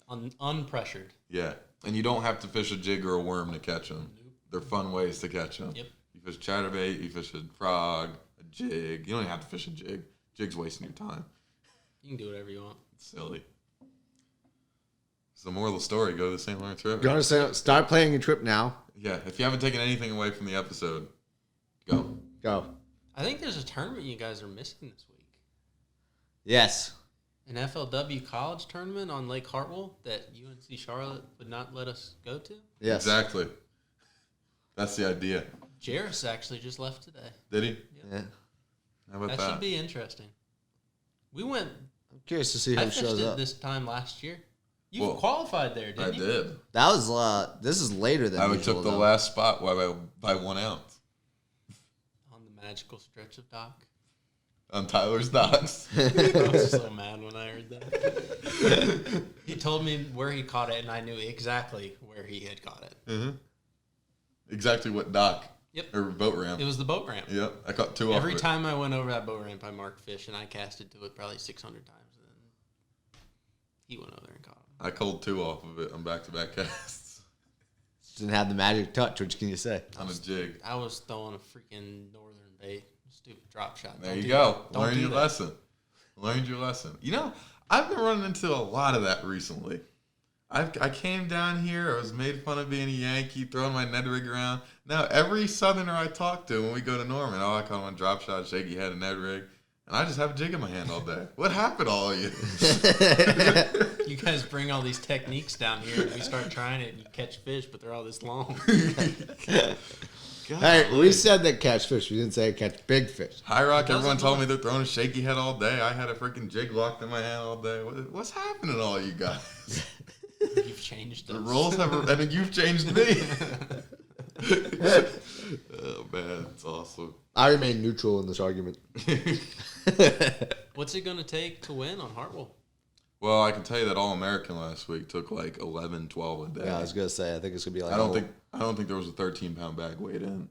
Speaker 3: Unpressured.
Speaker 1: Yeah. And you don't have to fish a jig or a worm to catch them.
Speaker 3: Nope.
Speaker 1: They're fun ways to catch them.
Speaker 3: Yep.
Speaker 1: You fish chatterbait, you fish a frog, a jig. You don't even have to fish a jig. Jig's wasting your time.
Speaker 3: You can do whatever you want.
Speaker 1: It's silly. So the moral of the story, go to the St. Lawrence River.
Speaker 2: Go to start planning your trip now.
Speaker 1: Yeah, if you haven't taken anything away from the episode, go.
Speaker 2: Go.
Speaker 3: I think there's a tournament you guys are missing this week.
Speaker 2: Yes.
Speaker 3: An FLW college tournament on Lake Hartwell that UNC Charlotte would not let us go to.
Speaker 2: Yes.
Speaker 1: Exactly. That's the idea.
Speaker 3: Jarris actually just left today.
Speaker 1: Did he?
Speaker 2: Yeah.
Speaker 1: How about
Speaker 3: That
Speaker 1: that?
Speaker 3: should be interesting. We went.
Speaker 2: I'm curious to see
Speaker 3: I
Speaker 2: who
Speaker 3: fished
Speaker 2: shows
Speaker 3: it
Speaker 2: up.
Speaker 3: this time last year. You
Speaker 1: Well,
Speaker 3: qualified there, didn't
Speaker 1: I
Speaker 3: you?
Speaker 1: did.
Speaker 2: That was this is later than
Speaker 1: I
Speaker 2: usual,
Speaker 1: took the
Speaker 2: though.
Speaker 1: last spot by 1 ounce
Speaker 3: On the magical stretch of dock.
Speaker 1: on Tyler's docks.
Speaker 3: I was so mad when I heard that. He told me where he caught it, and I knew exactly where he had caught it.
Speaker 1: Mm-hmm. Exactly what dock?
Speaker 3: Yep.
Speaker 1: Or boat ramp.
Speaker 3: It was the boat ramp.
Speaker 1: Yep. I caught 2 off
Speaker 3: Every
Speaker 1: of it.
Speaker 3: time I went over that boat ramp, I marked fish, and I casted to it probably 600 times. And then he went over there and caught them.
Speaker 1: I called 2 off of it on back-to-back casts
Speaker 2: Didn't have the magic touch. What can you say?
Speaker 1: on a jig.
Speaker 3: I was throwing a freaking northern bait. Stupid drop shot.
Speaker 1: There
Speaker 3: Don't
Speaker 1: you
Speaker 3: do
Speaker 1: go.
Speaker 3: that. Don't
Speaker 1: Learn
Speaker 3: do
Speaker 1: your
Speaker 3: that.
Speaker 1: lesson. Learned your lesson. You know, I've been running into a lot of that recently. I came down here. I was made fun of being a Yankee, throwing my Ned rig around. Now, every Southerner I talk to when we go to Norman, I call him a drop shot, shaky head, and Ned rig. And I just have a jig in my hand all day. What happened to all of you?
Speaker 3: You guys bring all these techniques down here, and we start trying it, and you catch fish, but they're all this long.
Speaker 2: Hey, we said that catch fish. We didn't say catch big fish.
Speaker 1: High Rock,
Speaker 3: Doesn't
Speaker 1: everyone told me
Speaker 3: look-
Speaker 1: they're throwing a shaky head all day. I had a freaking jig locked in my hand all day. What's happening to all you guys?
Speaker 3: You've changed
Speaker 1: The
Speaker 3: us.
Speaker 1: rules have, and you've changed me. Oh man, it's awesome.
Speaker 2: I remain neutral in this argument.
Speaker 3: What's it going to take to win on Hartwell?
Speaker 1: Well, I can tell you that All-American last week took like 11, 12 a day.
Speaker 2: Yeah, I was gonna say. I think it's gonna be like.
Speaker 1: I don't think there was a 13-pound bag weighed in,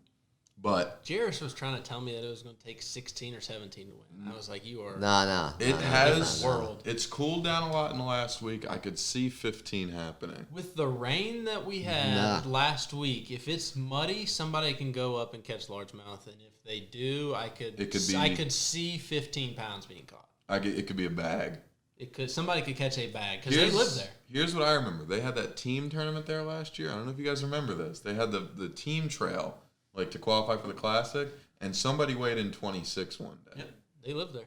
Speaker 1: but
Speaker 3: Jairus was trying to tell me that it was going to take 16 or 17 to win. I was like, you are.
Speaker 2: Nah.
Speaker 1: it has.
Speaker 3: World.
Speaker 1: It's cooled down a lot in the last week. I could see 15 happening.
Speaker 3: With the rain that we had last week, if it's muddy, somebody can go up and catch largemouth, and if they do, I could see 15 pounds being caught.
Speaker 1: It could be a bag.
Speaker 3: Somebody could catch a bag because they live there.
Speaker 1: Here's what I remember. They had that team tournament there last year. I don't know if you guys remember this. They had the team trail, like to qualify for the Classic, and somebody weighed in 26 one day.
Speaker 3: Yep, they live there.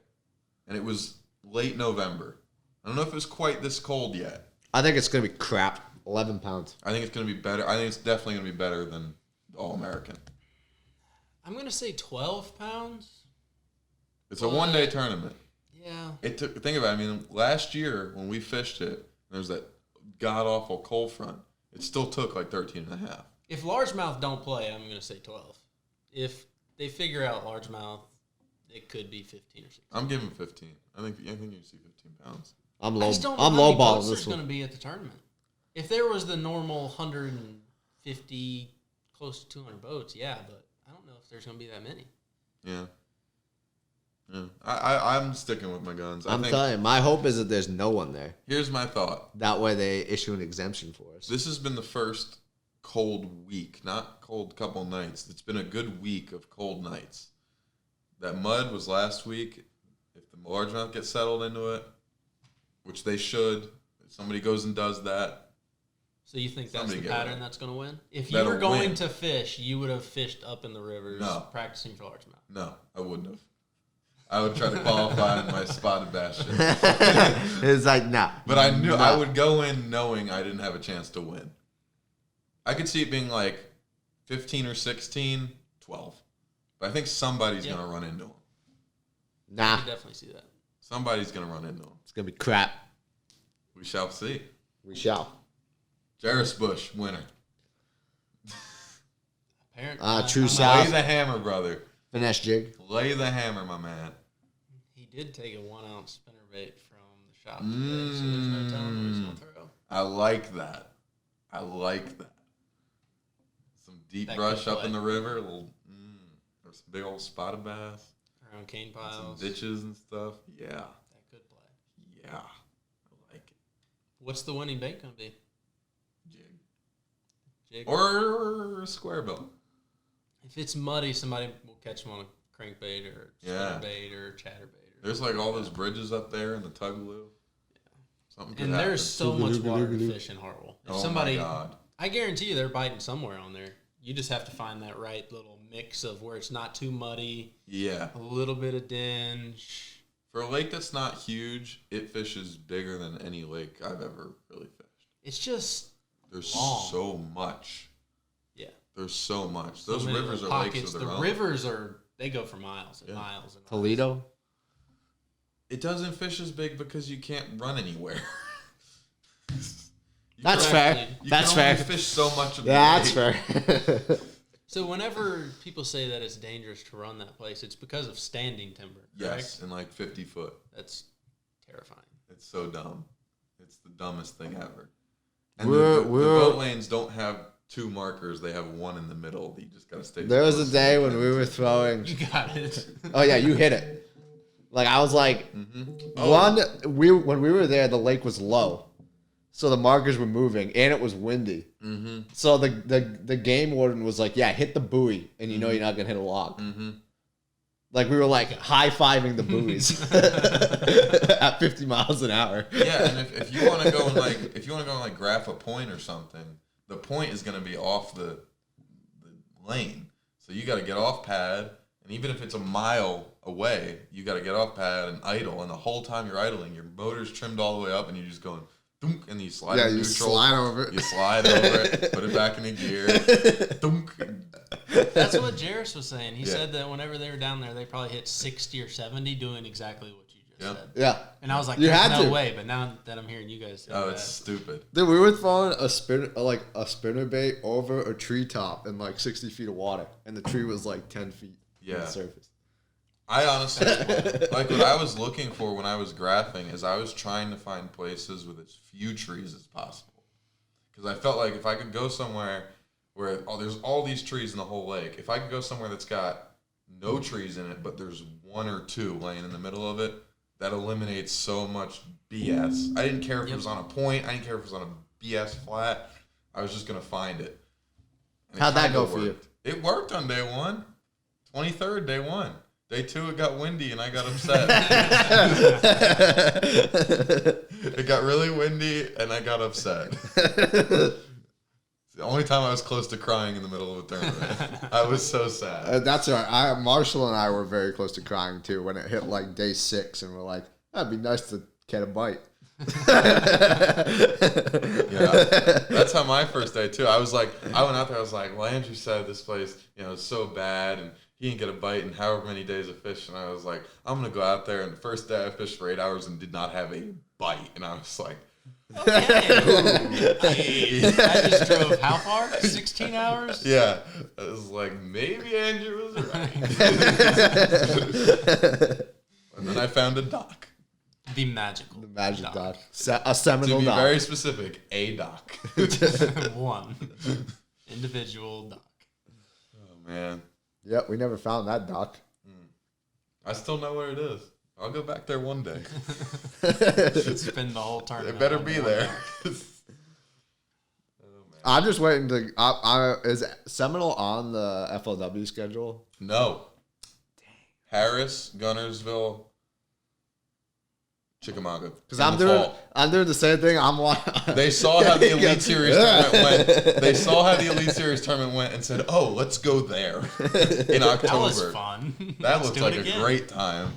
Speaker 1: And it was late November. I don't know if it was quite this cold yet.
Speaker 2: I think it's gonna be crap. 11 pounds.
Speaker 1: I think it's going to be better. I think it's definitely going to be better than All-American.
Speaker 3: I'm going to say 12 pounds.
Speaker 1: It's a one-day tournament.
Speaker 3: Yeah.
Speaker 1: Think about it. I mean, last year when we fished it, there was that god-awful cold front. It still took like 13 and a half.
Speaker 3: If largemouth don't play, I'm going to say 12. If they figure out largemouth, it could be 15 or 16.
Speaker 1: I'm giving 15. I think you see 15 pounds.
Speaker 2: I'm
Speaker 3: I just don't know
Speaker 2: I'm
Speaker 3: how many
Speaker 2: lowballing
Speaker 3: boats
Speaker 2: this
Speaker 3: there's
Speaker 2: one.
Speaker 3: going to be at the tournament. If there was the normal 150, close to 200 boats, yeah, but I don't know if there's going to be that many.
Speaker 1: Yeah. I'm sticking with my guns.
Speaker 2: I'm telling you, my hope is that there's no one there.
Speaker 1: Here's my thought.
Speaker 2: That way they issue an exemption for us.
Speaker 1: This has been the first cold week, not cold couple nights. It's been a good week of cold nights. That mud was last week. If the largemouth gets settled into it, which they should, if somebody goes and does that.
Speaker 3: So you think that's the pattern that's going to win? If you
Speaker 1: That'll
Speaker 3: were going
Speaker 1: win.
Speaker 3: to fish, you would have fished up in the rivers practicing for largemouth.
Speaker 1: No, I wouldn't have. I would try to qualify in my spotted bass shit.
Speaker 2: It's like, nah.
Speaker 1: But I knew I would go in knowing I didn't have a chance to win. I could see it being like 15 or 16, 12. But I think somebody's going to run into them.
Speaker 2: Nah.
Speaker 3: I could definitely see that.
Speaker 1: Somebody's going to run into them.
Speaker 2: It's going to be crap.
Speaker 1: We shall see.
Speaker 2: We shall.
Speaker 1: Jarris Bush, winner.
Speaker 3: Apparently,
Speaker 2: True
Speaker 1: Lay
Speaker 2: South.
Speaker 1: the hammer, brother.
Speaker 2: Finesse jig.
Speaker 1: Lay the hammer, my man.
Speaker 3: He did take a 1 ounce spinnerbait from the shop today, so there's no telling where he's going to throw.
Speaker 1: I like that. Some deep
Speaker 3: That
Speaker 1: brush
Speaker 3: could
Speaker 1: up
Speaker 3: play.
Speaker 1: in the river. Or some big old spotted bass.
Speaker 3: Around cane
Speaker 1: Some
Speaker 3: piles.
Speaker 1: ditches and stuff. Yeah.
Speaker 3: That could play.
Speaker 1: Yeah. I like it.
Speaker 3: What's the winning bait going to be? Jig.
Speaker 1: Or a square bill.
Speaker 3: If it's muddy, somebody will catch him on a crankbait or spinnerbait or chatterbait.
Speaker 1: There's like all those bridges up there in the Tugaloo. Something could
Speaker 3: And
Speaker 1: happen.
Speaker 3: there's so much water to fish in Hartwell. If somebody,
Speaker 1: my God.
Speaker 3: I guarantee you they're biting somewhere on there. You just have to find that right little mix of where it's not too muddy,
Speaker 1: Yeah.
Speaker 3: a little bit of dinge.
Speaker 1: For a lake that's not huge, it fishes bigger than any lake I've ever really fished.
Speaker 3: It's just
Speaker 1: There's
Speaker 3: long.
Speaker 1: so much.
Speaker 3: Yeah.
Speaker 1: There's so much.
Speaker 3: So
Speaker 1: Those
Speaker 3: many
Speaker 1: rivers are
Speaker 3: little
Speaker 1: lakes
Speaker 3: pockets.
Speaker 1: of their
Speaker 3: The
Speaker 1: own.
Speaker 3: rivers they go for miles and
Speaker 1: Yeah.
Speaker 3: miles and miles.
Speaker 2: Toledo.
Speaker 1: It doesn't fish as big because you can't run anywhere.
Speaker 2: That's
Speaker 3: Correct.
Speaker 2: fair.
Speaker 1: You
Speaker 2: That's
Speaker 1: can only
Speaker 2: fair.
Speaker 1: fish so much of the
Speaker 2: Yeah, that's
Speaker 1: lake.
Speaker 2: fair.
Speaker 3: So whenever people say that it's dangerous to run that place, it's because of standing timber, correct?
Speaker 1: Yes, in like 50 foot.
Speaker 3: That's terrifying.
Speaker 1: It's so dumb. It's the dumbest thing ever. And
Speaker 2: We're-
Speaker 1: the
Speaker 2: we're-
Speaker 1: boat lanes don't have 2 markers. They have 1 in the middle. You just got to stay.
Speaker 2: There was a
Speaker 1: close
Speaker 2: day
Speaker 1: to
Speaker 2: when
Speaker 1: the
Speaker 2: we were
Speaker 1: fence.
Speaker 2: throwing.
Speaker 3: You got it.
Speaker 2: Oh yeah, you hit it. Like I was like,
Speaker 1: Oh.
Speaker 2: when we were there, the lake was low, so the markers were moving and it was windy.
Speaker 1: Mm-hmm.
Speaker 2: So the game warden was like, "Yeah, hit the buoy, and you know you're not gonna hit a log."
Speaker 1: Mm-hmm.
Speaker 2: Like we were like high fiving the buoys at 50 miles an hour.
Speaker 1: Yeah, and if you want to go and like graph a point or something, the point is going to be off the lane. So you got to get off pad, and even if it's a mile away, you got to get off pad and idle. And the whole time you're idling, your motor's trimmed all the way up, and you're just going, thunk, and you slide
Speaker 2: Yeah,
Speaker 1: in
Speaker 2: you
Speaker 1: neutral.
Speaker 2: slide over it.
Speaker 1: You slide over it, put it back into gear. Thunk.
Speaker 3: That's what Jarris was saying. He
Speaker 1: Yeah.
Speaker 3: said that whenever they were down there, they probably hit 60 or 70 doing exactly what you
Speaker 1: Yeah.
Speaker 3: said.
Speaker 2: Yeah.
Speaker 3: And I was like,
Speaker 2: You
Speaker 3: there's
Speaker 2: had
Speaker 3: no
Speaker 2: to.
Speaker 3: way. But now that I'm hearing you guys say
Speaker 1: Oh,
Speaker 3: that,
Speaker 1: it's stupid.
Speaker 2: Dude, we were throwing a spinner bait over a treetop in like 60 feet of water, and the tree was like 10 feet from
Speaker 1: Yeah.
Speaker 2: the surface.
Speaker 1: I honestly, like what I was looking for when I was graphing is I was trying to find places with as few trees as possible. Because I felt like if I could go somewhere where there's all these trees in the whole lake, if I could go somewhere that's got no trees in it, but there's one or two laying in the middle of it, that eliminates so much BS. I didn't care if it was on a point. I didn't care if it was on a BS flat. I was just going to find it. And
Speaker 2: How'd that
Speaker 1: kinda
Speaker 2: go for you?
Speaker 1: It worked on day one. 23rd, day one. Day two, it got windy and I got upset. It got really windy and I got upset. It's the only time I was close to crying in the middle of a tournament. I was so sad.
Speaker 2: That's all right. Marshall and I were very close to crying too when it hit like day 6, and we're like, that'd be nice to get a bite.
Speaker 1: Yeah, that's how my first day too. I went out there. I was like, well, Andrew said this place, is so bad, and he didn't get a bite in however many days of fish. And I was like, I'm gonna go out there. And the first day I fished for 8 hours and did not have a bite. And I was like,
Speaker 3: okay. I just drove how far? 16 hours?
Speaker 1: yeah. I was like, maybe Andrew was right. And then I found a dock.
Speaker 3: The magical.
Speaker 2: The magic
Speaker 3: dock.
Speaker 2: dock. A
Speaker 1: To
Speaker 2: seminal
Speaker 1: be
Speaker 2: dock.
Speaker 1: very specific, a dock.
Speaker 3: One individual dock.
Speaker 1: Oh man,
Speaker 2: Yep, we never found that dock.
Speaker 1: I still know where it is. I'll go back there one day.
Speaker 3: Spend the whole
Speaker 1: It
Speaker 3: tournament.
Speaker 1: better
Speaker 3: on
Speaker 1: be
Speaker 3: one
Speaker 1: there.
Speaker 3: dock.
Speaker 2: I'm just waiting to. Is Seminole on the FLW schedule?
Speaker 1: No. Harris, Gunnersville, Chickamauga.
Speaker 2: Because
Speaker 1: In
Speaker 2: I'm
Speaker 1: the
Speaker 2: doing
Speaker 1: fall.
Speaker 2: the same thing.
Speaker 1: They saw how the Elite Series tournament went. They saw how the Elite Series tournament went and said, "Oh, let's go there in October."
Speaker 3: That was fun.
Speaker 1: That
Speaker 3: Let's
Speaker 1: looked
Speaker 3: do
Speaker 1: like
Speaker 3: it
Speaker 1: a
Speaker 3: again.
Speaker 1: great time.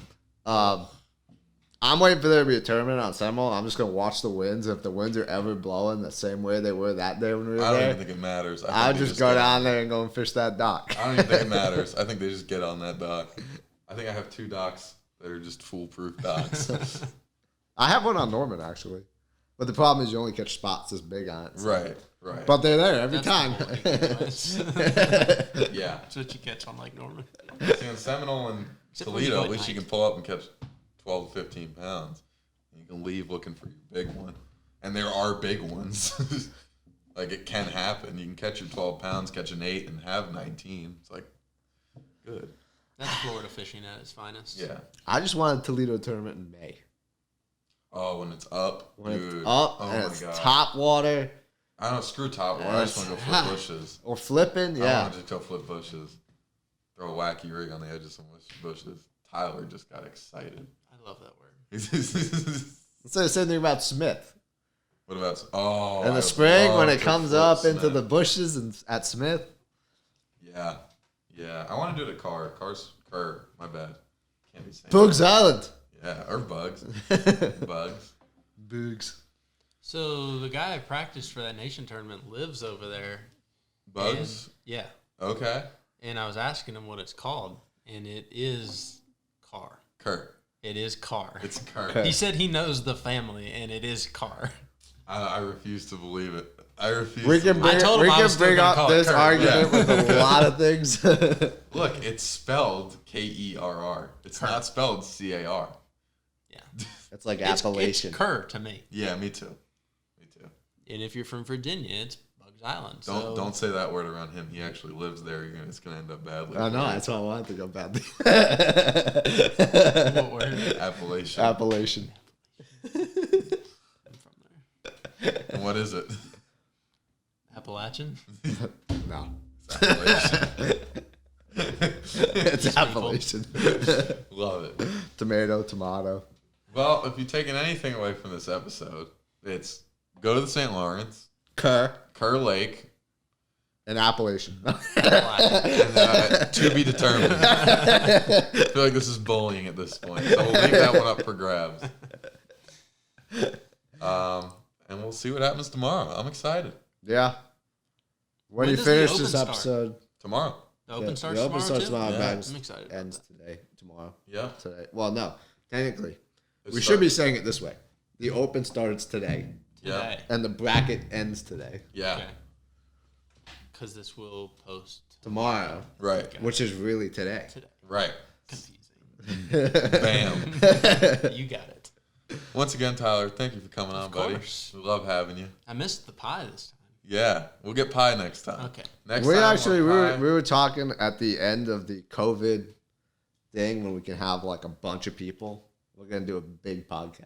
Speaker 2: I'm waiting for there to be a tournament on Seminole. I'm just gonna watch the winds. If the winds are ever blowing the same way they were that day when we were
Speaker 1: I don't
Speaker 2: there,
Speaker 1: even think it matters.
Speaker 2: I'll just go down there and go and fish that dock.
Speaker 1: I don't even think it matters. I think they just get on that dock. I think I have 2 docks that are just foolproof docks.
Speaker 2: I have one on Norman actually, but the problem is you only catch spots this big on it. So.
Speaker 1: Right.
Speaker 2: But they're there every
Speaker 3: That's
Speaker 2: time.
Speaker 3: the whole thing,
Speaker 1: Yeah.
Speaker 3: That's what you catch on Lake Norman.
Speaker 1: See, in Seminole and
Speaker 3: Except when you
Speaker 1: Toledo,
Speaker 3: go
Speaker 1: at
Speaker 3: at
Speaker 1: least you
Speaker 3: night.
Speaker 1: can pull up and catch 12 to 15 pounds. You can leave looking for your big one. And there are big ones. Like, it can happen. You can catch your 12 pounds, catch an 8, and have 19. It's like, good.
Speaker 3: That's Florida fishing at its finest.
Speaker 1: Yeah.
Speaker 2: I just wanted a Toledo tournament in May.
Speaker 1: Oh, when it's up.
Speaker 2: When
Speaker 1: dude.
Speaker 2: it's up
Speaker 1: Oh,
Speaker 2: and
Speaker 1: my
Speaker 2: it's
Speaker 1: God.
Speaker 2: top water
Speaker 1: I don't screw top water. I just want to go flip bushes.
Speaker 2: or flipping,
Speaker 1: I
Speaker 2: yeah.
Speaker 1: want to just go flip bushes. Throw a wacky rig on the edge of some bushes. Tyler just got excited.
Speaker 3: I love that word.
Speaker 2: Let's say the same thing about Smith.
Speaker 1: What about
Speaker 2: In
Speaker 1: I
Speaker 2: the spring when
Speaker 1: love
Speaker 2: it
Speaker 1: to
Speaker 2: comes
Speaker 1: flip
Speaker 2: up into
Speaker 1: Smith.
Speaker 2: the bushes and at Smith.
Speaker 1: Yeah. I want to do it at Kerr. My bad. Can't be saying.
Speaker 2: Boogs Island.
Speaker 1: Yeah, or bugs. Bugs.
Speaker 2: Boogs.
Speaker 3: So the guy I practiced for that nation tournament lives over there.
Speaker 1: Bugs.
Speaker 3: And, yeah.
Speaker 1: Okay.
Speaker 3: And I was asking him what it's called, and it is Carr.
Speaker 1: Kerr.
Speaker 3: It is Carr.
Speaker 1: It's Kerr.
Speaker 2: Okay.
Speaker 3: He said he knows the family, and it is Carr.
Speaker 1: I refuse to believe it. I refuse.
Speaker 2: We
Speaker 1: to
Speaker 2: can
Speaker 1: believe
Speaker 2: bring,
Speaker 3: I told him
Speaker 2: we
Speaker 3: I
Speaker 2: can
Speaker 3: was still
Speaker 2: bring
Speaker 3: gonna
Speaker 2: up
Speaker 3: call it
Speaker 2: this
Speaker 3: Kerr.
Speaker 2: argument
Speaker 1: Yeah.
Speaker 2: with a lot of things.
Speaker 1: Look, it's spelled Kerr. It's
Speaker 3: Kerr.
Speaker 1: not spelled Car.
Speaker 3: Yeah.
Speaker 2: It's like
Speaker 3: It's
Speaker 2: Appalachian.
Speaker 3: Kerr to me.
Speaker 1: Yeah, me too.
Speaker 3: And if you're from Virginia, it's Bugs Island.
Speaker 1: Don't say that word around him. He actually lives there. It's gonna end up badly.
Speaker 2: I know, that's why I wanted to go badly.
Speaker 3: What word?
Speaker 1: Appalachian.
Speaker 2: Appalachian.
Speaker 3: I'm from there.
Speaker 1: And what is it?
Speaker 3: Appalachian?
Speaker 2: No.
Speaker 1: It's Appalachian.
Speaker 2: It's Appalachian.
Speaker 1: Love it.
Speaker 2: Tomato.
Speaker 1: Well, if you've taken anything away from this episode, it's go to the St. Lawrence,
Speaker 2: Kerr.
Speaker 1: Lake,
Speaker 2: And Appalachian.
Speaker 1: and to be determined. I feel like this is bullying at this point, so we'll leave that one up for grabs. And we'll see what happens tomorrow. I'm excited.
Speaker 2: Yeah. When
Speaker 3: When
Speaker 2: you
Speaker 3: does the
Speaker 2: finish
Speaker 3: Open
Speaker 2: this
Speaker 3: start?
Speaker 2: episode,
Speaker 3: The Open
Speaker 2: yeah,
Speaker 3: starts
Speaker 2: the Open
Speaker 3: tomorrow,
Speaker 2: starts
Speaker 3: too?
Speaker 2: tomorrow.
Speaker 1: Yeah.
Speaker 2: Bags
Speaker 3: I'm excited about
Speaker 2: ends
Speaker 3: that.
Speaker 2: tomorrow.
Speaker 1: Yeah.
Speaker 2: Today. Well, no, technically, We should be saying it this way. The Open starts today,
Speaker 3: Today.
Speaker 2: and the bracket ends today.
Speaker 1: Yeah.
Speaker 3: Okay. Because this will post
Speaker 2: Tomorrow,
Speaker 1: Right.
Speaker 2: which is really today.
Speaker 3: today.
Speaker 1: Right.
Speaker 3: Confusing.
Speaker 1: Bam.
Speaker 3: You got it.
Speaker 1: Once again, Tyler, thank you for coming on, buddy.
Speaker 3: course.
Speaker 1: We love having you.
Speaker 3: I missed the pie this time.
Speaker 1: Yeah, we'll get pie next time.
Speaker 3: Okay.
Speaker 1: Next
Speaker 2: We
Speaker 1: time
Speaker 2: actually
Speaker 1: we'll pie.
Speaker 2: we were talking at the end of the COVID thing when we can have like a bunch of people. We're gonna do a big podcast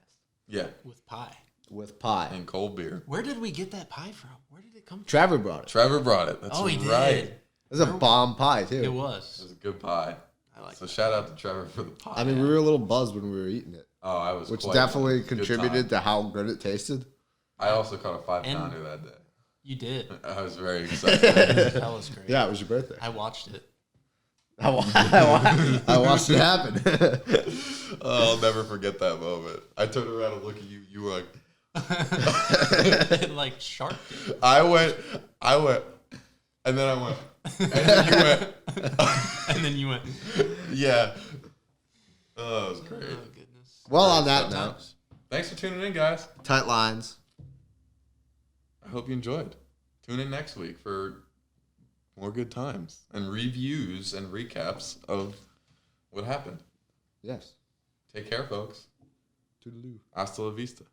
Speaker 1: Yeah,
Speaker 3: With pie.
Speaker 2: with pie.
Speaker 1: and cold beer.
Speaker 3: Where did we get that pie from? Where did it come from?
Speaker 2: Trevor brought it.
Speaker 1: Trevor brought it. That's
Speaker 3: He
Speaker 1: right.
Speaker 3: did.
Speaker 2: It was a bomb pie too.
Speaker 3: It
Speaker 1: It
Speaker 3: was.
Speaker 1: was a good pie.
Speaker 3: I like
Speaker 1: So
Speaker 3: that.
Speaker 1: shout out to Trevor for the pie.
Speaker 2: I mean, we were a little buzzed when we were eating it,
Speaker 1: oh, I was,
Speaker 2: which
Speaker 1: quite
Speaker 2: definitely
Speaker 1: buzzed. Good
Speaker 2: contributed
Speaker 1: time.
Speaker 2: to how good it tasted.
Speaker 1: I also caught a 5
Speaker 3: And-
Speaker 1: pounder that day.
Speaker 3: You did.
Speaker 1: I was very excited.
Speaker 3: That was great.
Speaker 2: Yeah, it was your birthday.
Speaker 3: I watched it.
Speaker 2: I watched it happen.
Speaker 1: Oh, I'll never forget that moment. I turned around and looked at you. You were like,
Speaker 3: Like Shark Tank.
Speaker 1: I went, and then I went, and then you went,
Speaker 3: And then you went,
Speaker 1: yeah. Oh, that was great.
Speaker 3: oh, goodness.
Speaker 2: Well, on that
Speaker 1: Good
Speaker 2: note,
Speaker 1: times. Thanks for tuning in, guys.
Speaker 2: tight lines.
Speaker 1: I hope you enjoyed. Tune in next week for more good times and reviews and recaps of what happened.
Speaker 2: Yes.
Speaker 1: Take care, folks.
Speaker 2: Toodaloo.
Speaker 1: Hasta la vista.